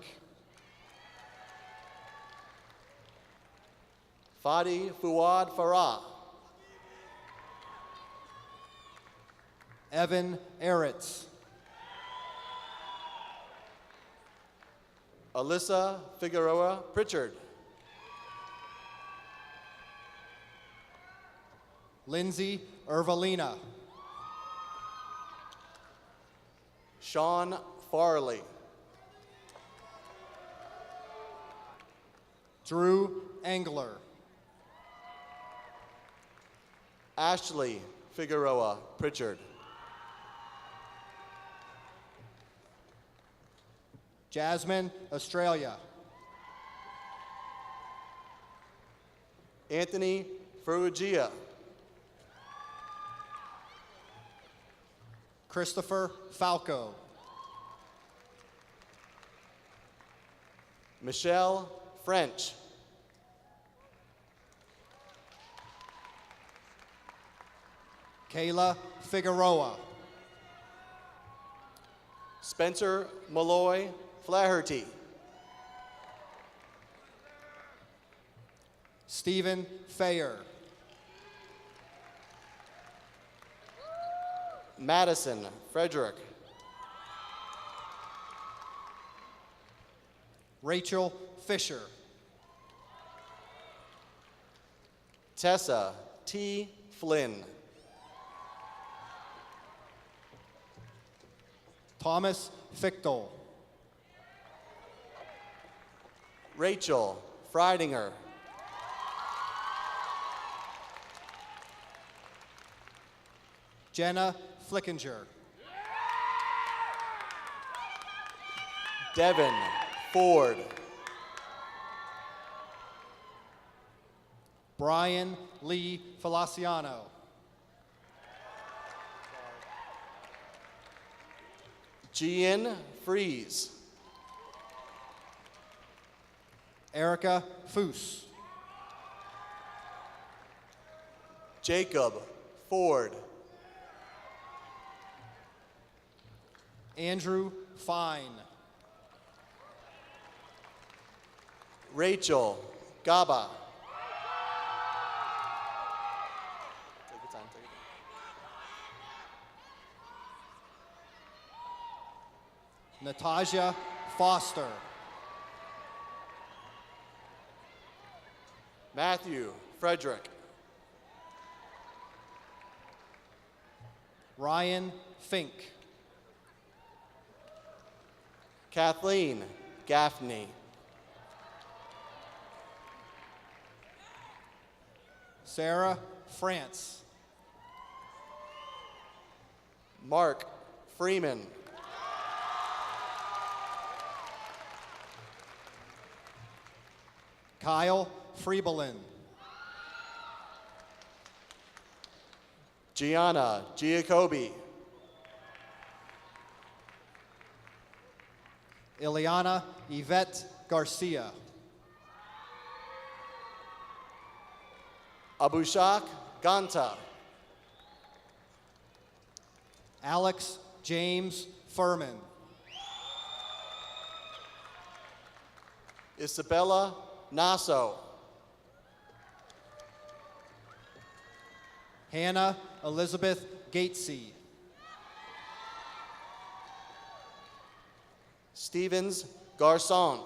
Fadi Fuad Farah. Evan Eritz. Alyssa Figueroa Pritchard. Lindsay Ervalina. Sean Farley. Drew Engler. Ashley Figueroa Pritchard. Jasmine Australia. Anthony Ferrugia. Christopher Falco. Michelle French. Kayla Figueroa. Spencer Malloy Flaherty. Stephen Fayer. Madison Frederick. Rachel Fisher. Tessa T. Flynn. Thomas Fichtel. Rachel Freidinger. Jenna Flickinger. Devin Ford. Brian Lee Feliciano. Gian Fries. Erica Foos. Jacob Ford. Andrew Fine. Rachel Gaba. Take your time, take your time. Natasha Foster. Matthew Frederick. Ryan Fink. Kathleen Gaffney. Sarah France. Mark Freeman. Kyle Freebelin. Gianna Giacobi. Ileana Yvette Garcia. Abushak Ganta. Alex James Furman. Isabella Nasso. Hannah Elizabeth Gatesy. Stevens Garcon.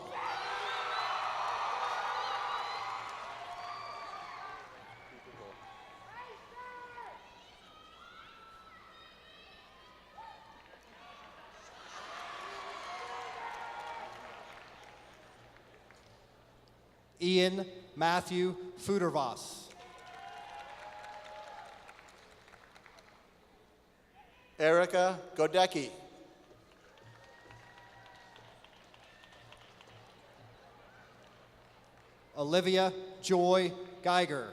Ian Matthew Fudervas. Erica Godecki. Olivia Joy Geiger.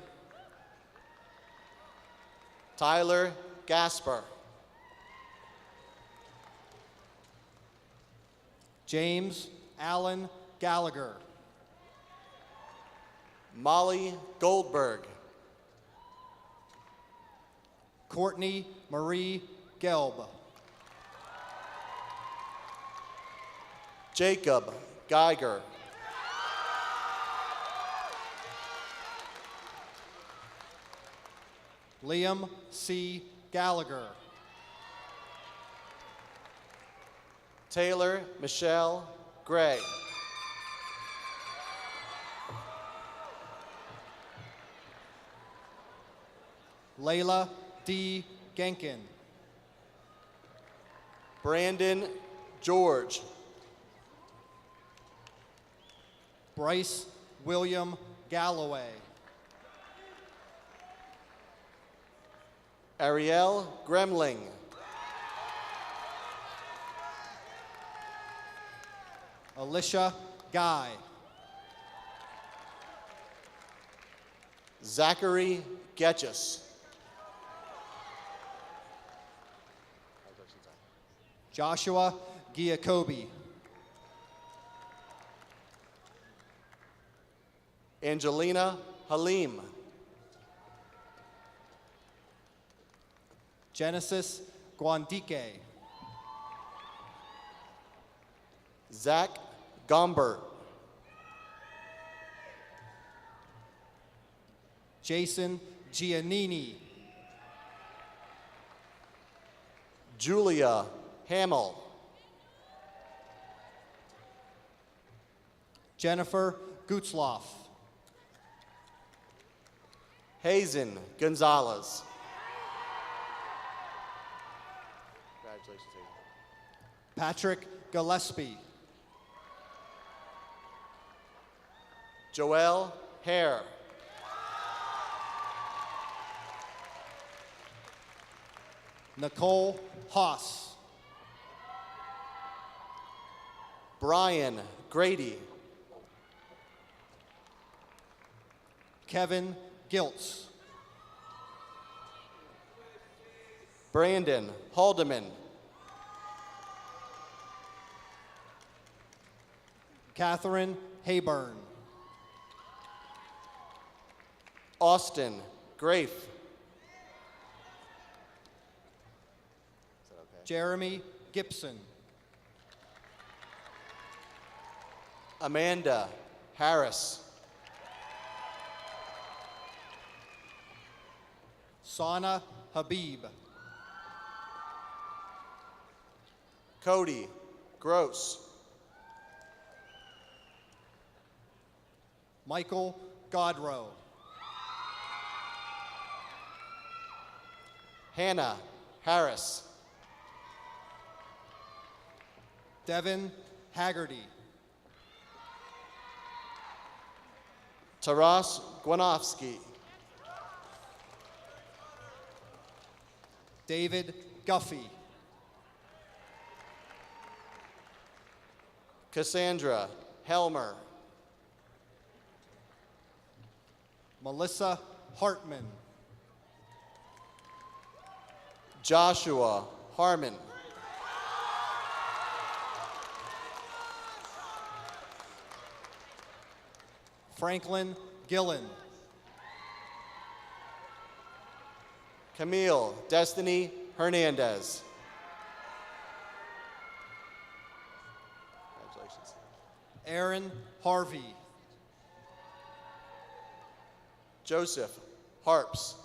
Tyler Gasper. James Allen Gallagher. Molly Goldberg. Courtney Marie Gelb. Jacob Geiger. Liam C. Gallagher. Taylor Michelle Gray. Layla D. Genkin. Brandon George. Bryce William Galloway. Ariel Gremling. Alicia Guy. Zachary Getchus. Joshua Giacobi. Angelina Halim. Genesis Guandike. Zach Gombert. Jason Giannini. Julia Hamill. Jennifer Gutzloff. Hazen Gonzalez. Congratulations, Hazen. Patrick Gillespie. Joelle Hare. Nicole Haas. Brian Grady. Kevin Giltz. Brandon Haldeman. Catherine Hayburn. Austin Grafe. Jeremy Gibson. Amanda Harris. Sana Habib. Cody Gross. Michael Godrow. Hannah Harris. Devin Haggerty. Taras Gwanowski. David Guffey. Cassandra Helmer. Melissa Hartman. Joshua Harmon. Franklin Gillen. Camille Destiny Hernandez. Congratulations. Aaron Harvey. Joseph Harps.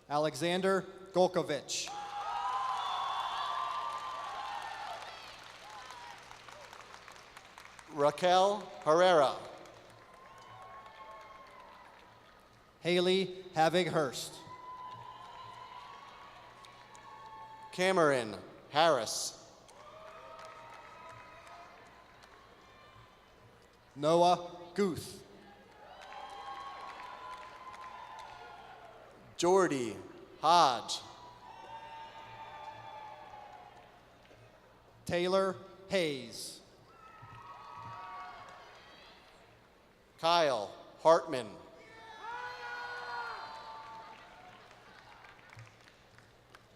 Alexander Golkovich. Raquel Herrera. Haley Havighurst. Cameron Harris. Noah Guth. Jordy Hodge. Taylor Hayes. Kyle Hartman.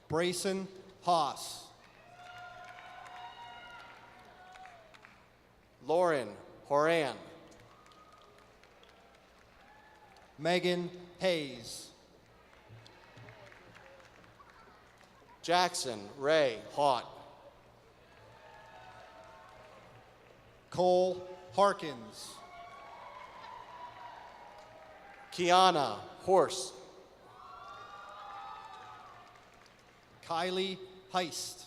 Brayson Haas. Lauren Horan. Megan Hayes. Jackson Ray Haught. Cole Harkins. Kiana Horst. Kylie Heist.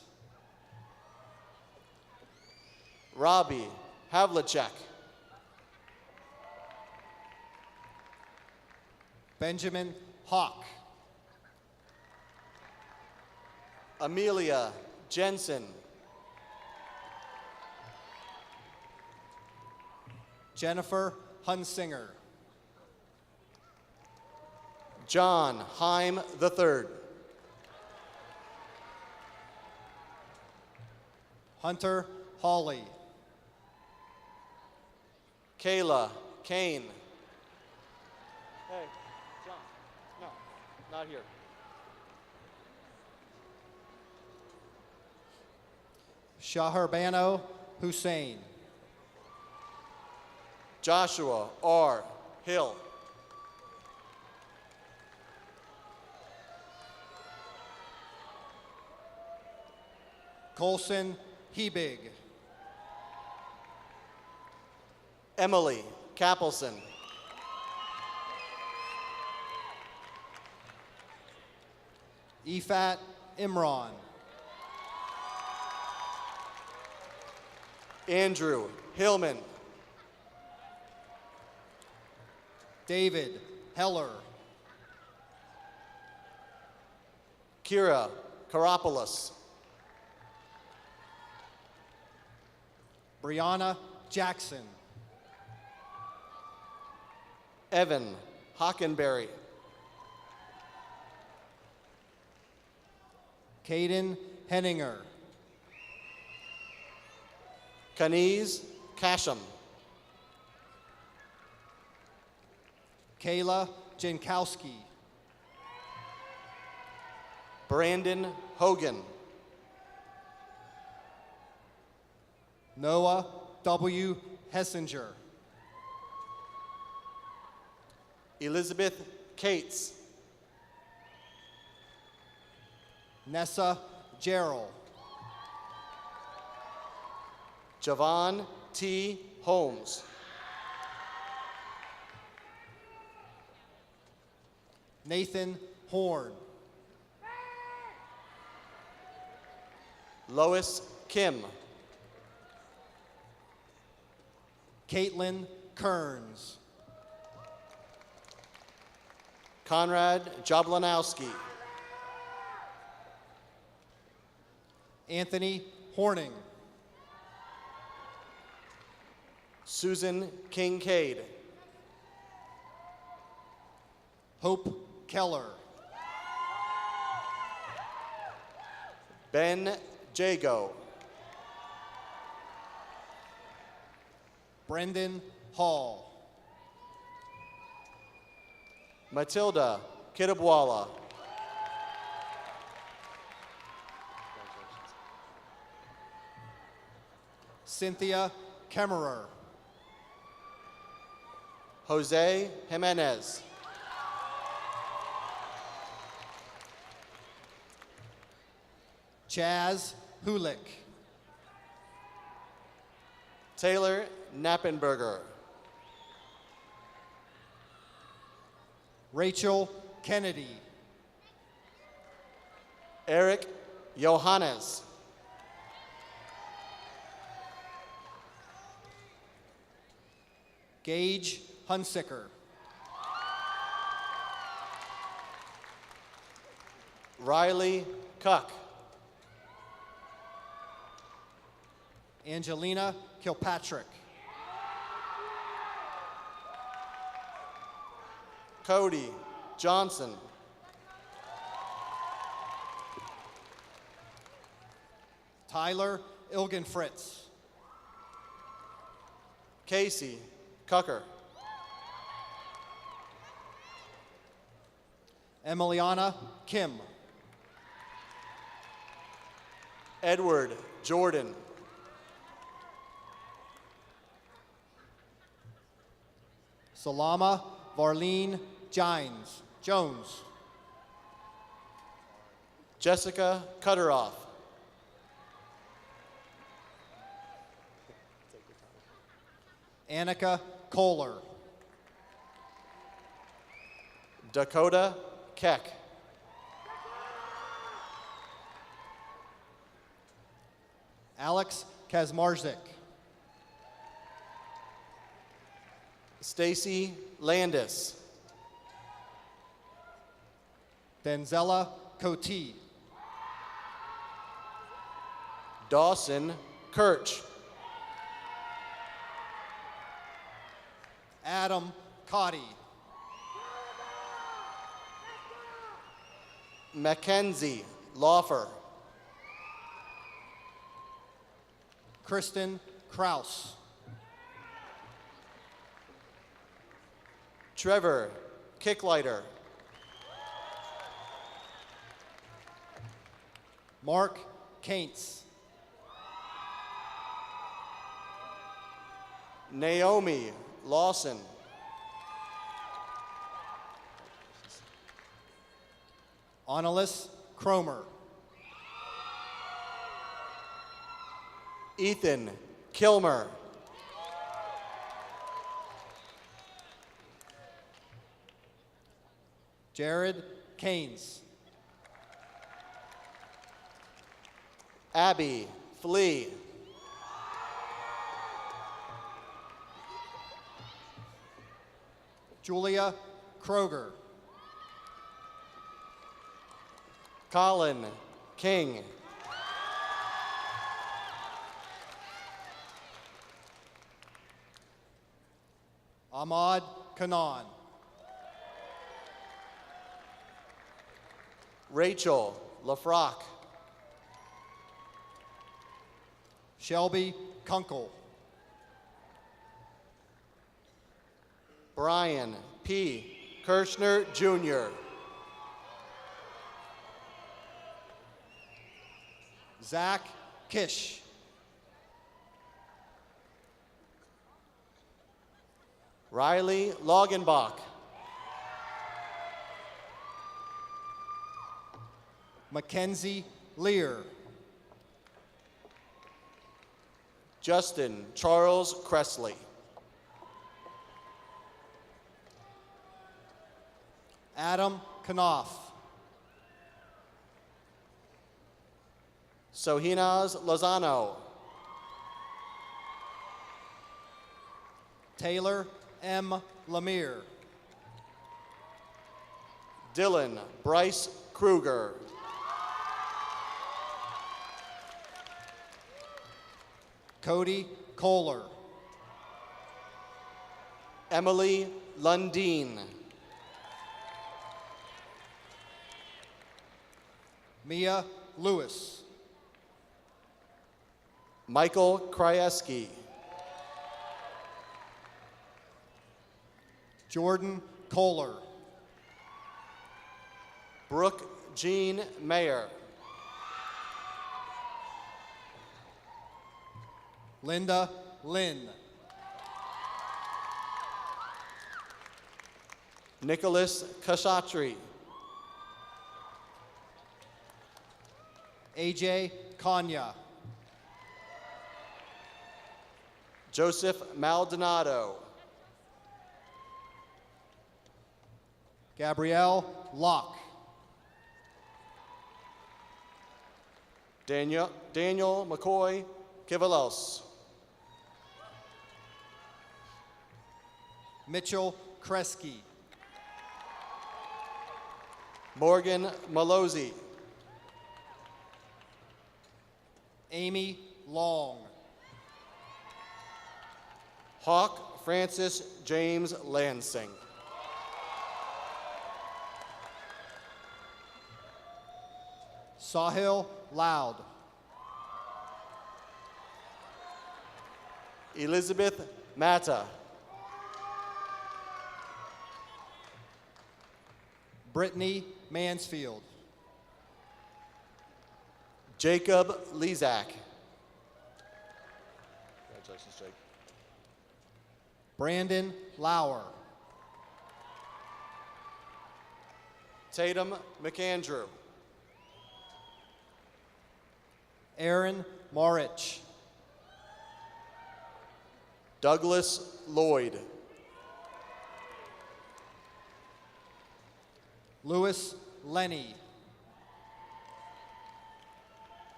Robbie Havlicek. Benjamin Hawk. Amelia Jensen. Jennifer Hunsinger. John Heim III. Hunter Hawley. Kayla Kane. Hey, John. No, not here. Shaharbano Hussein. Joshua R. Hill. Colson Hebig. Emily Capelson. Ifat Imran. Andrew Hillman. David Heller. Kira Karopoulos. Brianna Jackson. Evan Hockenberry. Caden Henninger. Kaniz Casham. Kayla Jankowski. Brandon Hogan. Noah W. Hessinger. Elizabeth Cates. Nessa Gerald. Javon T. Holmes. Nathan Horn. Lois Kim. Caitlin Kearns. Conrad Jablanowski. Anthony Horning. Susan Kincaid. Hope Keller. Ben Jago. Brendan Hall. Matilda Kitabwala. Cynthia Kemmerer. Jose Jimenez. Chaz Hulick. Taylor Knappenberger. Rachel Kennedy. Eric Johannes. Gage Hunsicker. Riley Cuck. Angelina Kilpatrick. Cody Johnson. Tyler Ilgenfritz. Casey Cucker. Emiliana Kim. Edward Jordan. Salama Varlene Jones. Jessica Cutteroff. Annika Kohler. Dakota Keck. Alex Kazmarzik. Stacy Landis. Denzella Coty. Dawson Kirch. Adam Cotty. Mackenzie Laufer. Kristen Kraus. Trevor Kicklighter. Mark Kaintz. Naomi Lawson. Annalise Cromer. Ethan Kilmer. Jared Keynes. Abby Flea. Julia Kroger. Colin King. Ahmad Kanan. Rachel LaFrock. Shelby Kunkel. Brian P. Kirshner Jr. Zach Kish. Riley Logenbach. Mackenzie Lear. Justin Charles Cressley. Adam Knopf. Sohinaz Lozano. Taylor M. Lemire. Dylan Bryce Kruger. Cody Kohler. Emily Lundeen. Mia Lewis. Michael Krajewski. Jordan Kohler. Brooke Jean Mayer. Linda Lynn. Nicholas Kashatri. AJ Kanya. Joseph Maldonado. Gabrielle Locke. Daniel McCoy Kivalos. Mitchell Kresge. Morgan Malozzi. Amy Long. Hawk Francis James Lansing. Sahil Loud. Elizabeth Mata. Brittany Mansfield. Jacob Lezak. Congratulations, Jake. Brandon Lauer. Tatum McAndrew. Aaron Marich. Douglas Lloyd. Louis Lenny.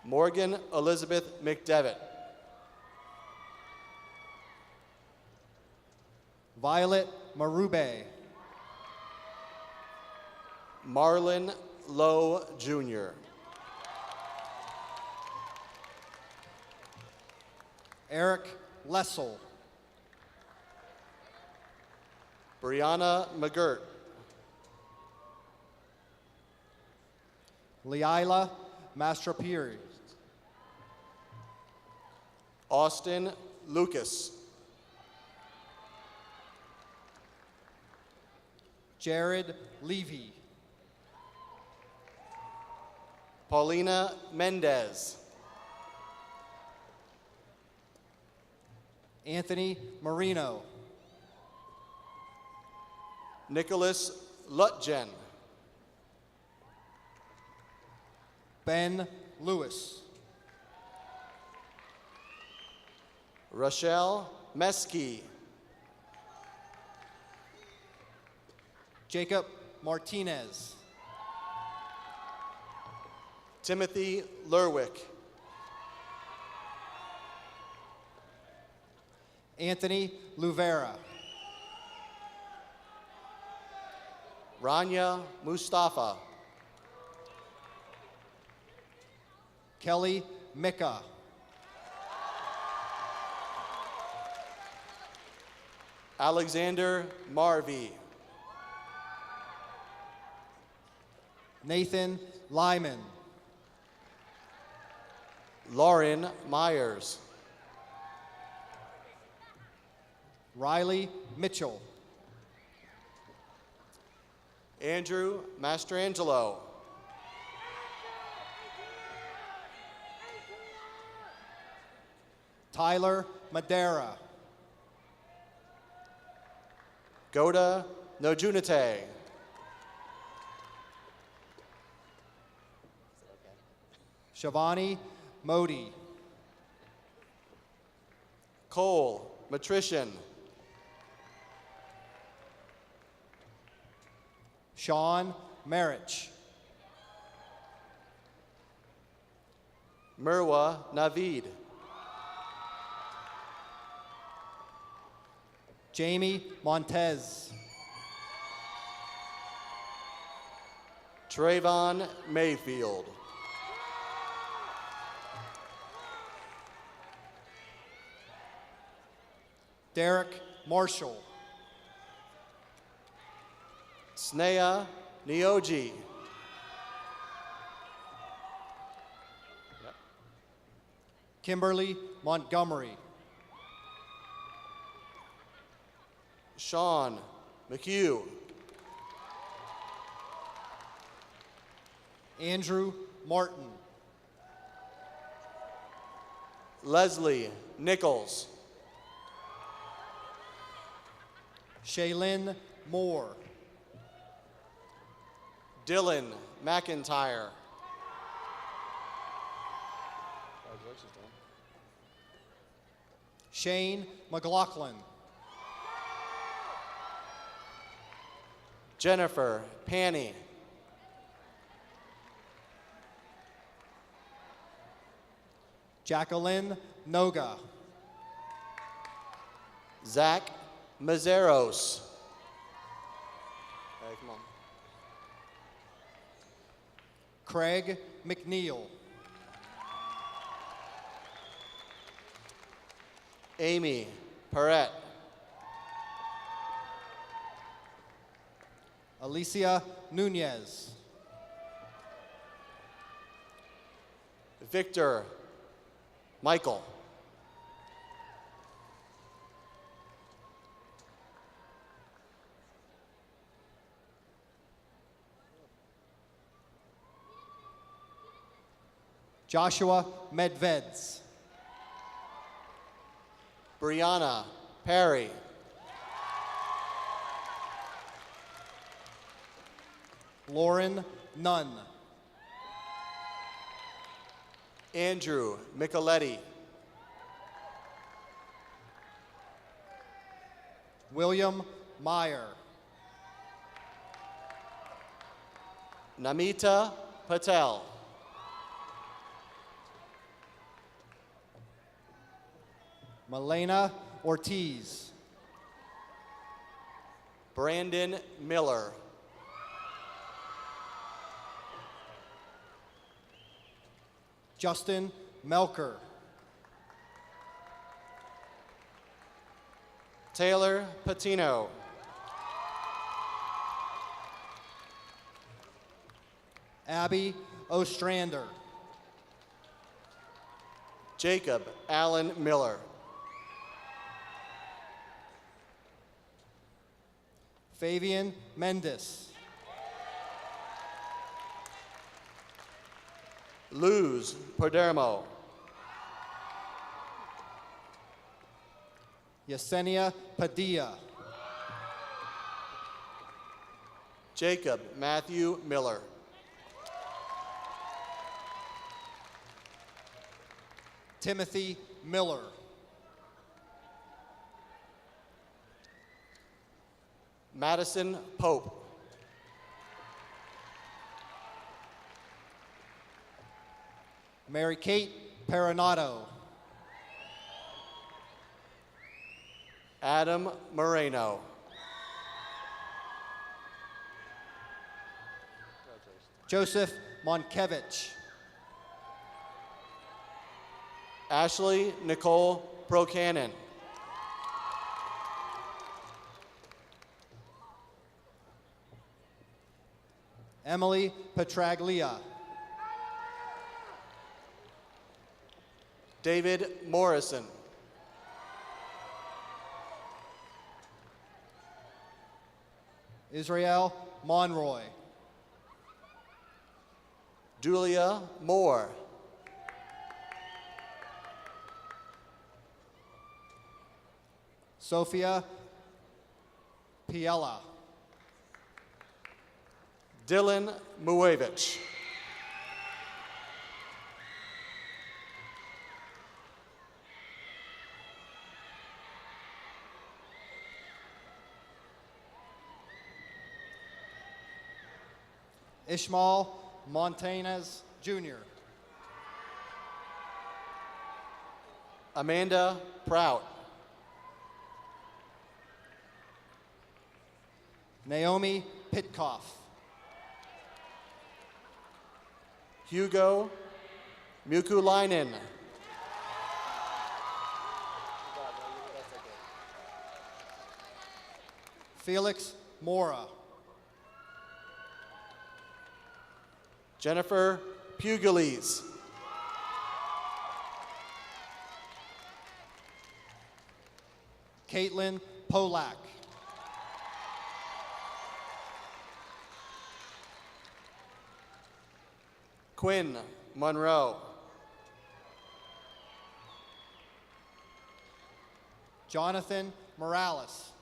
Morgan Elizabeth McDevitt. Violet Marube. Marlon Lowe, Jr. Eric Lessel. Brianna McGirt. Leila Mastropiri. Austin Lucas. Jared Levy. Paulina Mendez. Anthony Marino. Nicholas Lutjen. Ben Lewis. Rochelle Meski. Jacob Martinez. Timothy Lerwick. Anthony Luvera. Rania Mustafa. Kelly Micka. Alexander Marvey. Nathan Lyman. Lauren Myers. Riley Mitchell. Andrew Mastrangelo. Tyler Madera. Goda Nojunate. Shivani Modi. Cole Matrician. Sean Marich. Merwa Navid. Jamie Montez. Trayvon Mayfield. Derek Marshall. Snea Nioji. Kimberly Montgomery. Sean McHugh. Andrew Martin. Leslie Nichols. Shaylin Moore. Dylan McIntyre. Shane McLaughlin. Jennifer Panny. Jacqueline Noga. Zach Mazeros. Hey, come on. Craig McNeil. Amy Perrette. Alicia Nunez. Victor Michael. Joshua Medveds. Brianna Perry. Lauren Nunn. Andrew Micheletti. William Meyer. Namita Patel. Malena Ortiz. Brandon Miller. Justin Melker. Taylor Patino. Abby Ostrander. Jacob Allen Miller. Fabian Mendes. Luz Perdermo. Yesenia Padilla. Jacob Matthew Miller. Timothy Miller. Madison Pope. Mary Kate Perinato. Adam Moreno. Joseph Monkevich. Ashley Nicole Procannon. Emily Petraglia. David Morrison. Israel Monroy. Julia Moore. Sophia Piella. Dylan Muevich. Ishmael Montanez Jr. Amanda Prout. Naomi Pitkoff. Hugo Mukulainen. Felix Mora. Jennifer Pugliese. Caitlin Polak. Quinn Monroe. Jonathan Morales.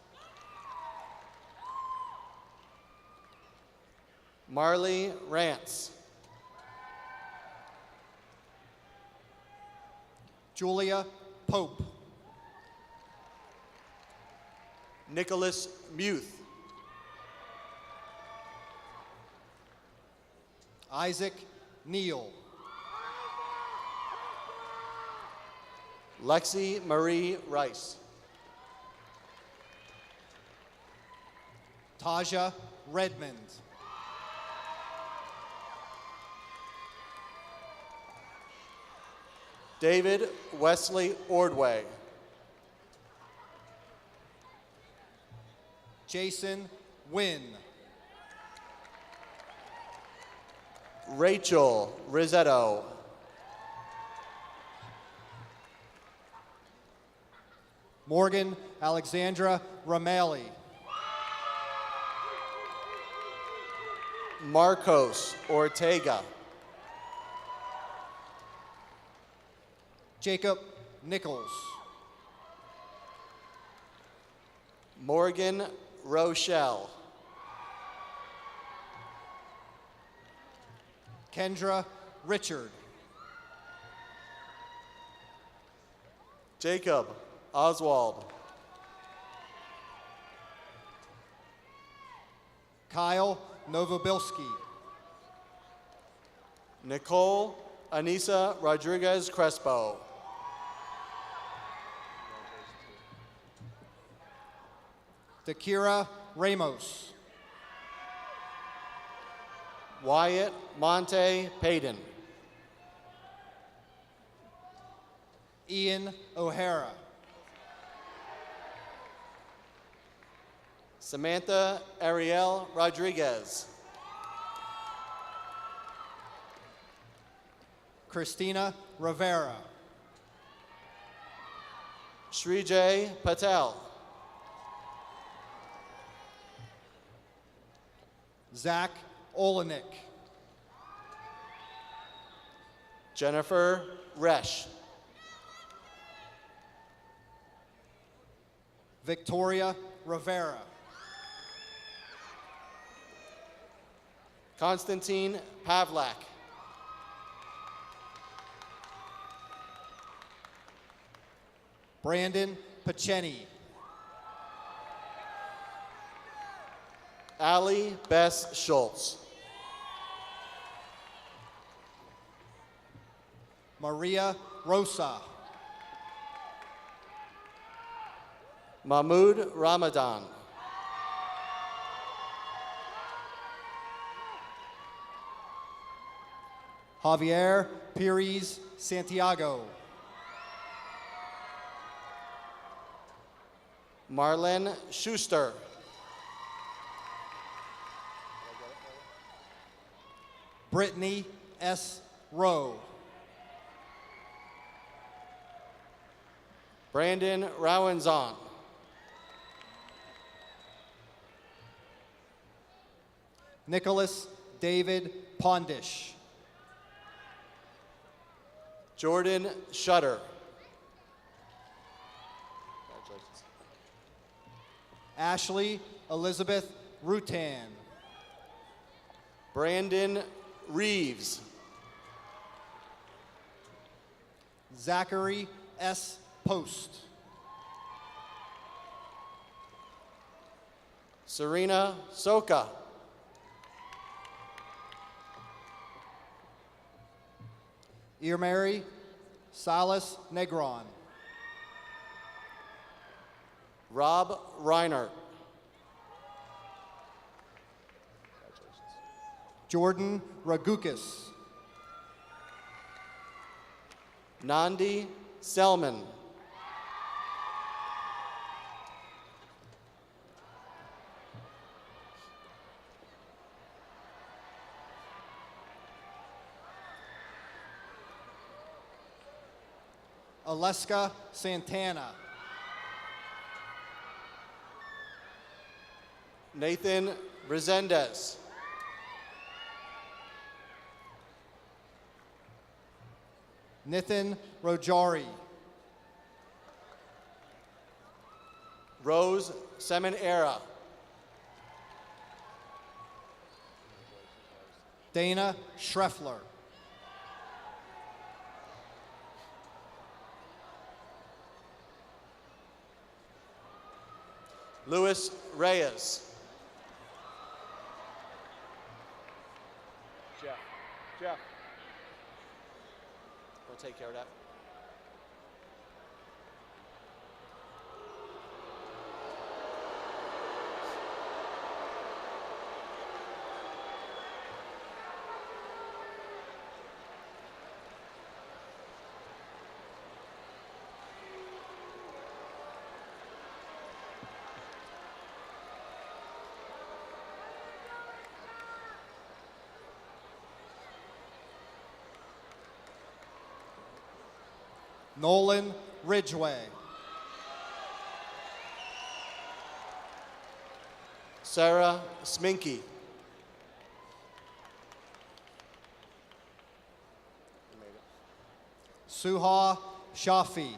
Marley Rance. Julia Pope. Nicholas Muth. Isaac Neal. Lexi Marie Rice. Taja Redmond. David Wesley Ordway. Jason Wynn. Rachel Rizetto. Morgan Alexandra Ramelli. Marcos Ortega. Jacob Nichols. Morgan Rochelle. Kendra Richard. Jacob Oswald. Kyle Novobilski. Nicole Anissa Rodriguez Crespo. Dakira Ramos. Wyatt Monte Payton. Ian O'Hara. Samantha Ariel Rodriguez. Christina Rivera. Srijay Patel. Zach Olenek. Jennifer Resch. Victoria Rivera. Konstantin Pavlak. Brandon Pacheni. Allie Bess Schultz. Maria Rosa. Mahmoud Ramadan. Javier Pires Santiago. Marlene Schuster. Brittany S. Rowe. Brandon Rowenzon. Nicholas David Pondish. Jordan Shutter. Congratulations. Ashley Elizabeth Rutan. Brandon Reeves. Zachary S. Post. Serena Soka. Irmary Salas Negron. Rob Reinert. Jordan Ragukas. Nandi Selman. Aleska Santana. Nathan Resendez. Nithin Rojari. Rose Seminara. Dana Schreffler. Luis Reyes. Jeff. We'll take care of that. Nolan Ridgway. Sarah Sminky. Suha Shafi.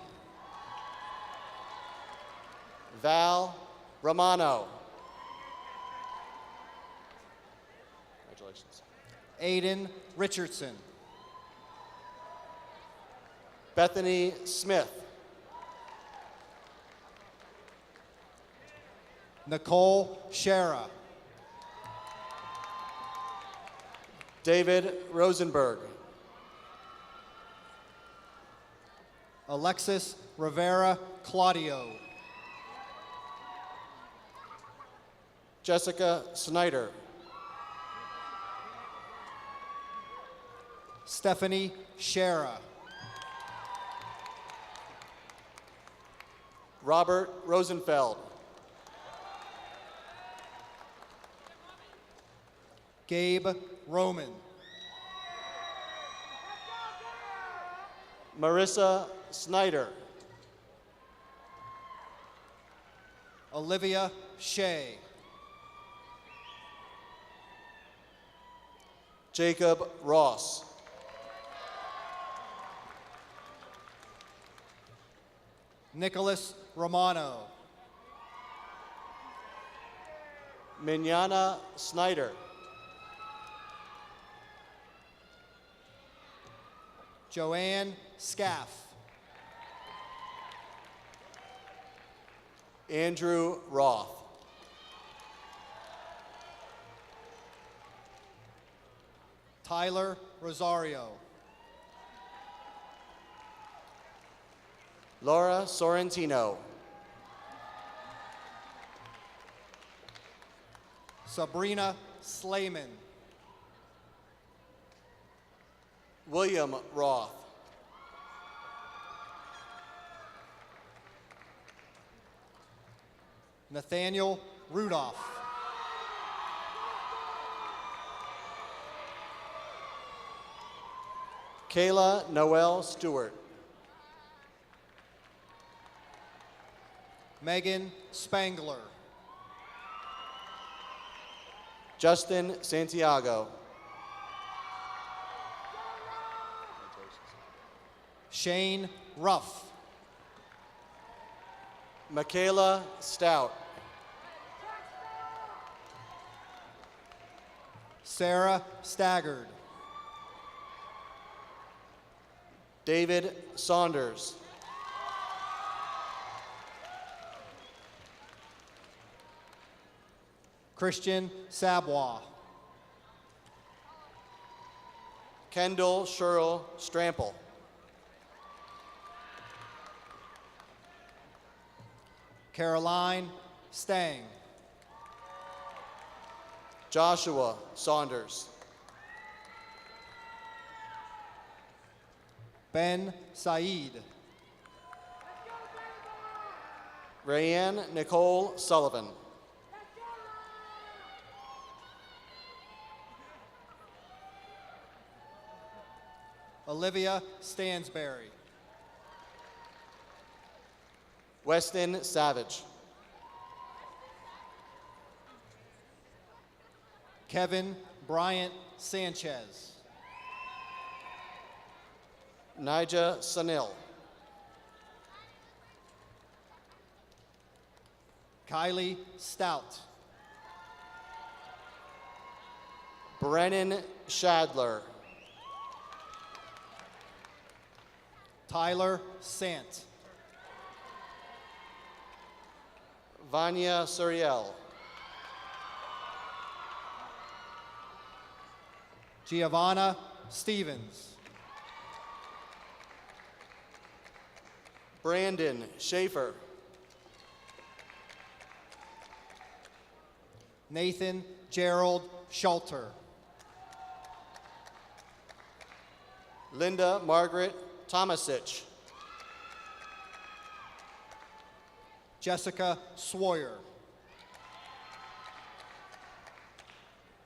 Val Romano. Congratulations. Aiden Richardson. Bethany Smith. Nicole Shara. David Rosenberg. Alexis Rivera Claudio. Jessica Snyder. Stephanie Shara. Robert Rosenfeld. Gabe Roman. Marissa Snyder. Olivia Shea. Jacob Ross. Nicholas Romano. Minyana Snyder. Joanne Scaff. Andrew Roth. Tyler Rosario. Laura Sorrentino. Sabrina Slayman. William Roth. Nathaniel Rudolph. Kayla Noel Stewart. Megan Spangler. Justin Santiago. Shane Ruff. Michaela Stout. Sarah Staggard. David Saunders. Christian Sabwa. Kendall Sherrill Strample. Caroline Stang. Joshua Saunders. Ben Said. Rayanne Nicole Sullivan. Olivia Stansberry. Weston Savage. Kevin Bryant Sanchez. Nija Sanil. Kylie Stout. Brennan Shadler. Tyler Sant. Vanya Suriel. Giovanna Stevens. Brandon Schaefer. Nathan Gerald Schulter. Linda Margaret Tomasich. Jessica Sawyer.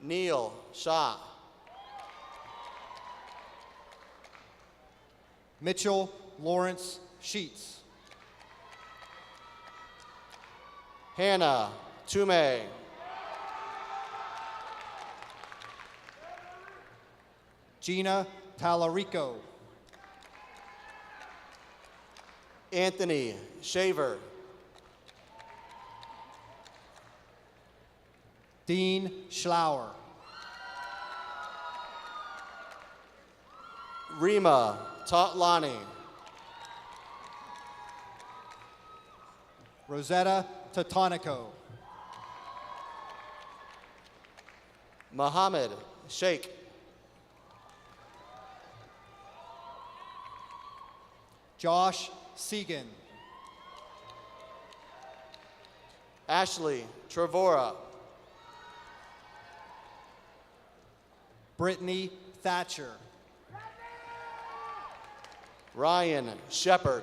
Neil Shah. Mitchell Lawrence Sheets. Hannah Tume. Gina Talarico. Anthony Shaver. Dean Schlauer. Rima Tatlani. Rosetta Tatonico. Muhammad Sheikh. Josh Segan. Ashley Trevora. Brittany Thatcher. Ryan Shepard.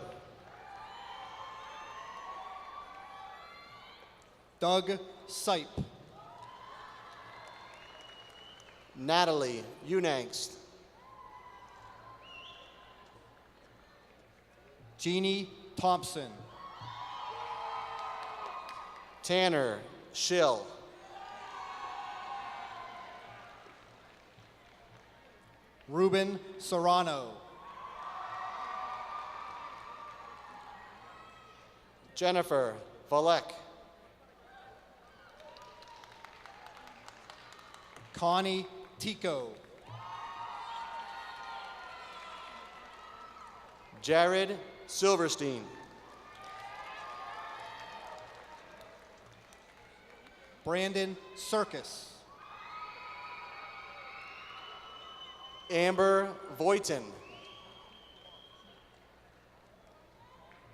Doug Sipe. Natalie Unangst. Jeannie Thompson. Tanner Schill. Ruben Serrano. Jennifer Valek. Connie Tico. Jared Silverstein. Brandon Circus. Amber Voitin.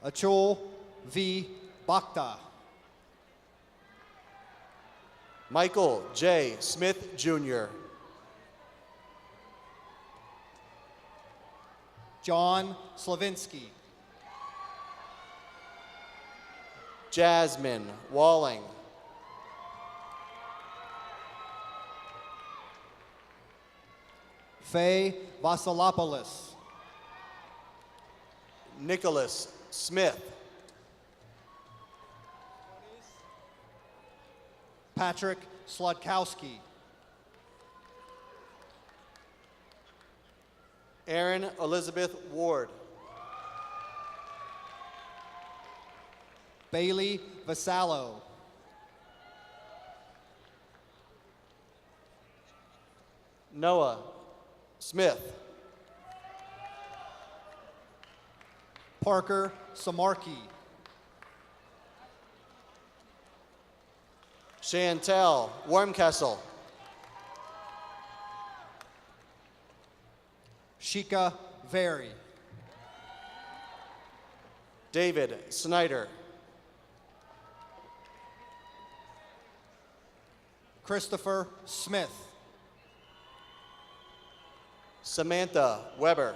Achul V. Bhakta. Michael J. Smith Jr. John Slavinsky. Jasmine Walling. Faye Vasilopoulos. Nicholas Smith. Patrick Slodkowski. Erin Elizabeth Ward. Bailey Vasallo. Noah Smith. Parker Samarkey. Chantel Wormkessel. Shika Very. David Snyder. Christopher Smith. Samantha Weber.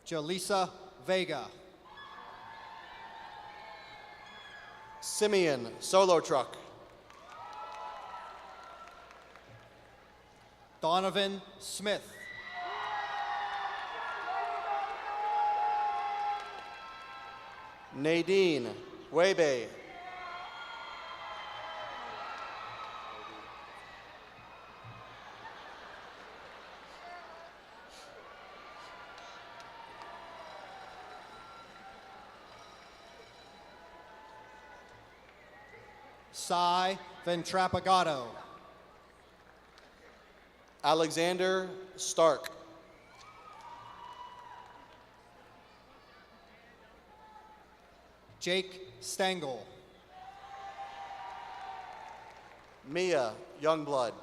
Jalisa Vega. Simeon Solo Truck. Donovan Smith. Nadine Webe. Sai Ventrapagato. Alexander Stark. Jake Stengel. Mia Youngblood.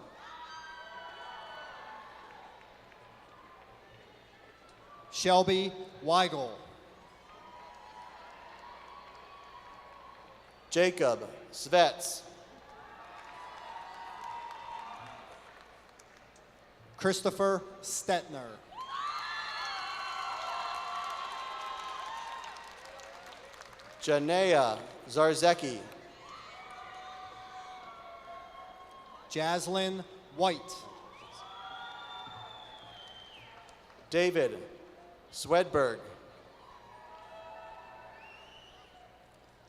Shelby Weigel. Jacob Svets. Christopher Stetner. Janea Zarzecki. Jaslyn White. David Swedberg.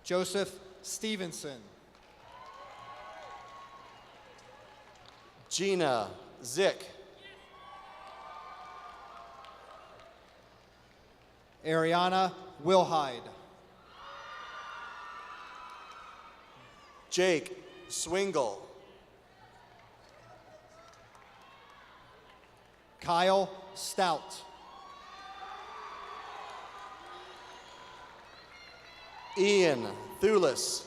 Joseph Stevenson. Gina Zick. Ariana Wilhide. Jake Swingle. Kyle Stout. Ian Thulis.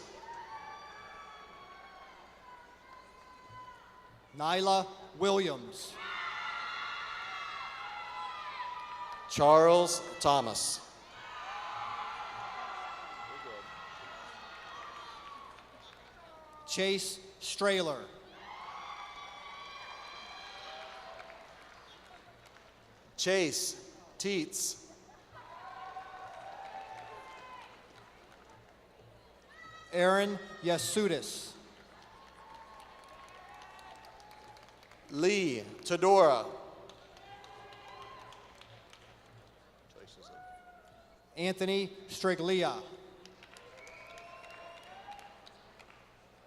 Nyla Williams. Charles Thomas. Chase Strahler. Chase Teets. Aaron Yasudis. Lee Todora. Anthony Striglia.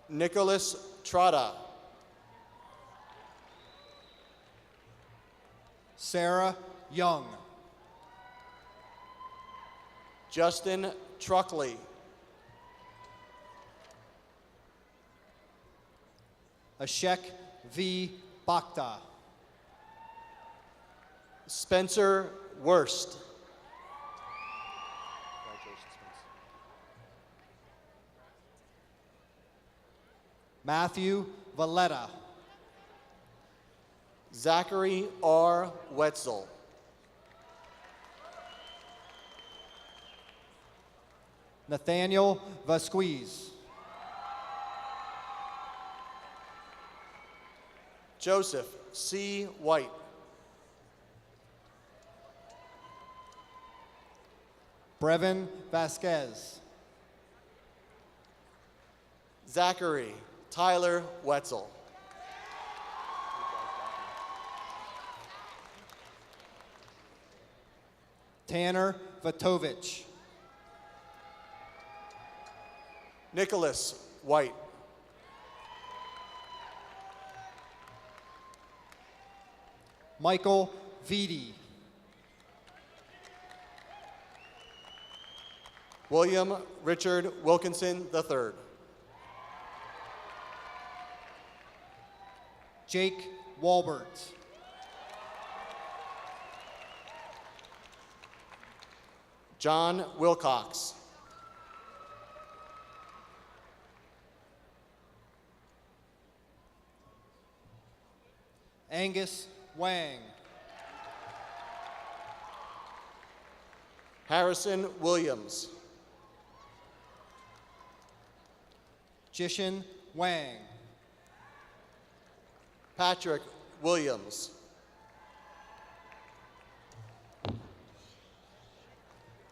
Nicholas Trotta. Sarah Young. Justin Truckley. Ashek V. Bakta. Spencer Worst. Matthew Valletta. Zachary R. Wetzel. Nathaniel Vasquez. Joseph C. White. Brevin Vasquez. Zachary Tyler Wetzel. Tanner Vatovich. Nicholas White. Michael Vitti. William Richard Wilkinson III. Jake Walbert. John Wilcox. Angus Wang. Harrison Williams. Jishin Wang. Patrick Williams.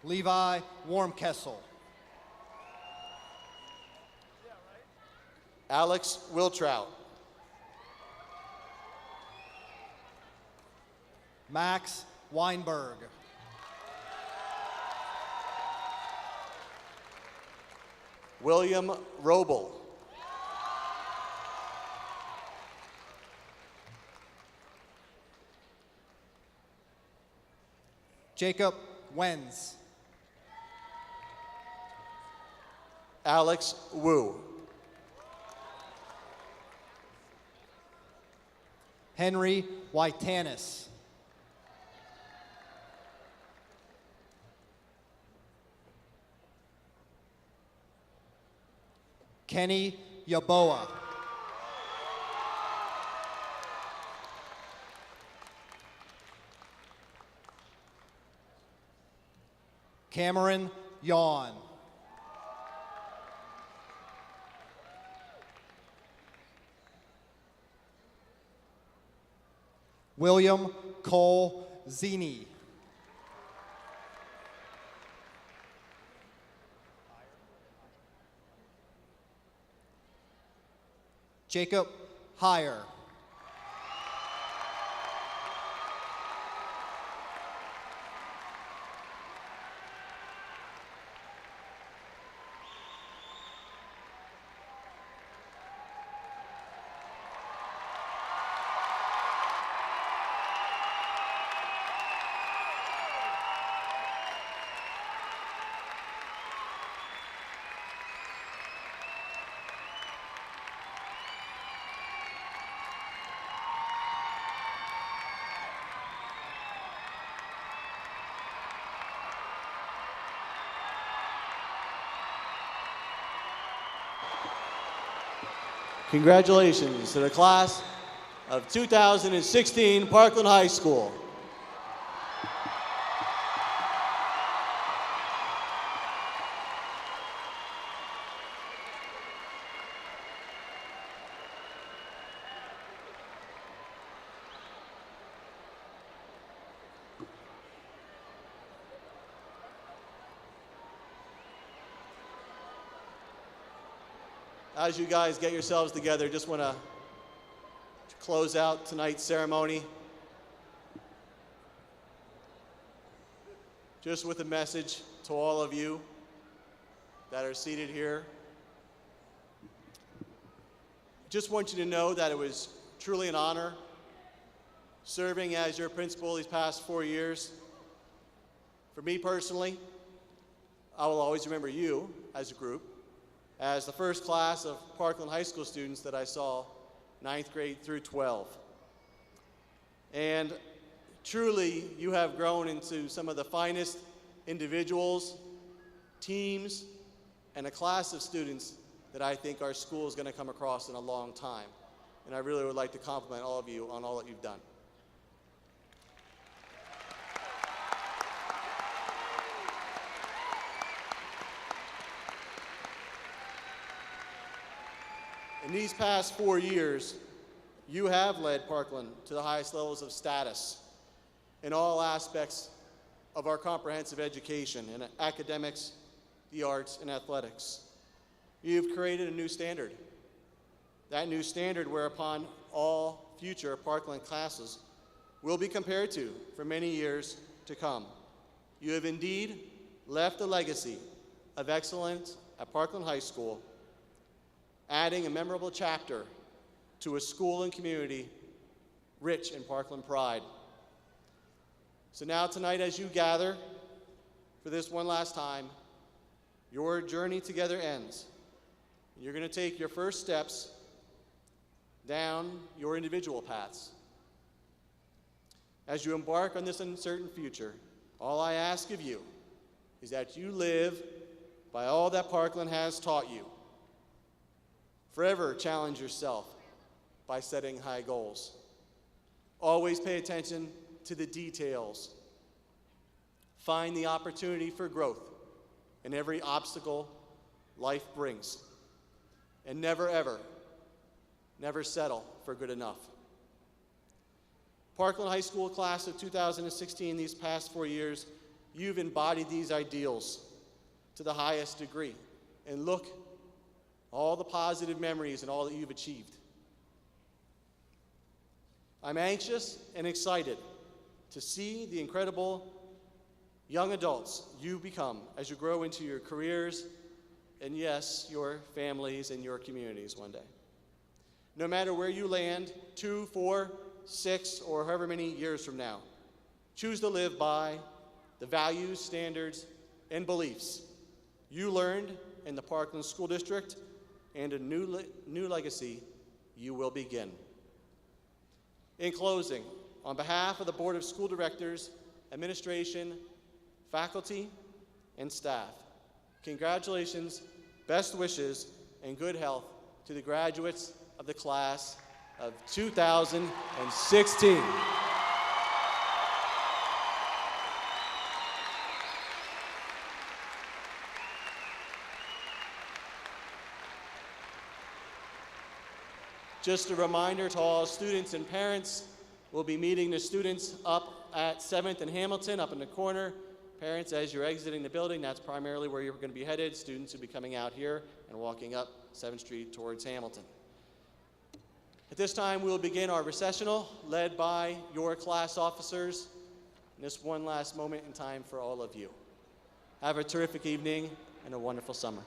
Levi Warmkessel. Alex Wiltrout. Max Weinberg. William Roble. Jacob Wenz. Alex Wu. Henry Wytanis. Kenny Yaboa. Cameron Yawn. William Cole Zini. Jacob Heyer. Congratulations to the class of 2016 Parkland High School. as you guys get yourselves together, just want to close out tonight's ceremony just with a message to all of you that are seated here. Just want you to know that it was truly an honor serving as your principal these past 4 years. For me personally, I will always remember you as a group as the first class of Parkland High School students that I saw 9th grade through 12. And truly, you have grown into some of the finest individuals, teams, and a class of students that I think our school is going to come across in a long time. And I really would like to compliment all of you on all that you've done. In these past 4 years, you have led Parkland to the highest levels of status in all aspects of our comprehensive education in academics, the arts, and athletics. You've created a new standard. That new standard whereupon all future Parkland classes will be compared to for many years to come. You have indeed left a legacy of excellence at Parkland High School, adding a memorable chapter to a school and community rich in Parkland pride. So now tonight, as you gather for this one last time, your journey together ends. You're going to take your first steps down your individual paths. As you embark on this uncertain future, all I ask of you is that you live by all that Parkland has taught you. Forever challenge yourself by setting high goals. Always pay attention to the details. Find the opportunity for growth in every obstacle life brings. And never, ever, never settle for good enough. Parkland High School class of 2016, these past 4 years, you've embodied these ideals to the highest degree. And look, all the positive memories and all that you've achieved. I'm anxious and excited to see the incredible young adults you become as you grow into your careers and, yes, your families and your communities one day. No matter where you land, 2, 4, 6, or however many years from now, choose to live by the values, standards, and beliefs you learned in the Parkland School District and a new legacy you will begin. In closing, on behalf of the Board of School Directors, administration, faculty, and staff, congratulations, best wishes, and good health to the graduates of the class of 2016. Just a reminder to all students and parents, we'll be meeting the students up at 7th and Hamilton, up in the corner. Parents, as you're exiting the building, that's primarily where you're going to be headed. Students will be coming out here and walking up 7th Street towards Hamilton. At this time, we'll begin our recessional, led by your class officers. And this one last moment in time for all of you. Have a terrific evening and a wonderful summer.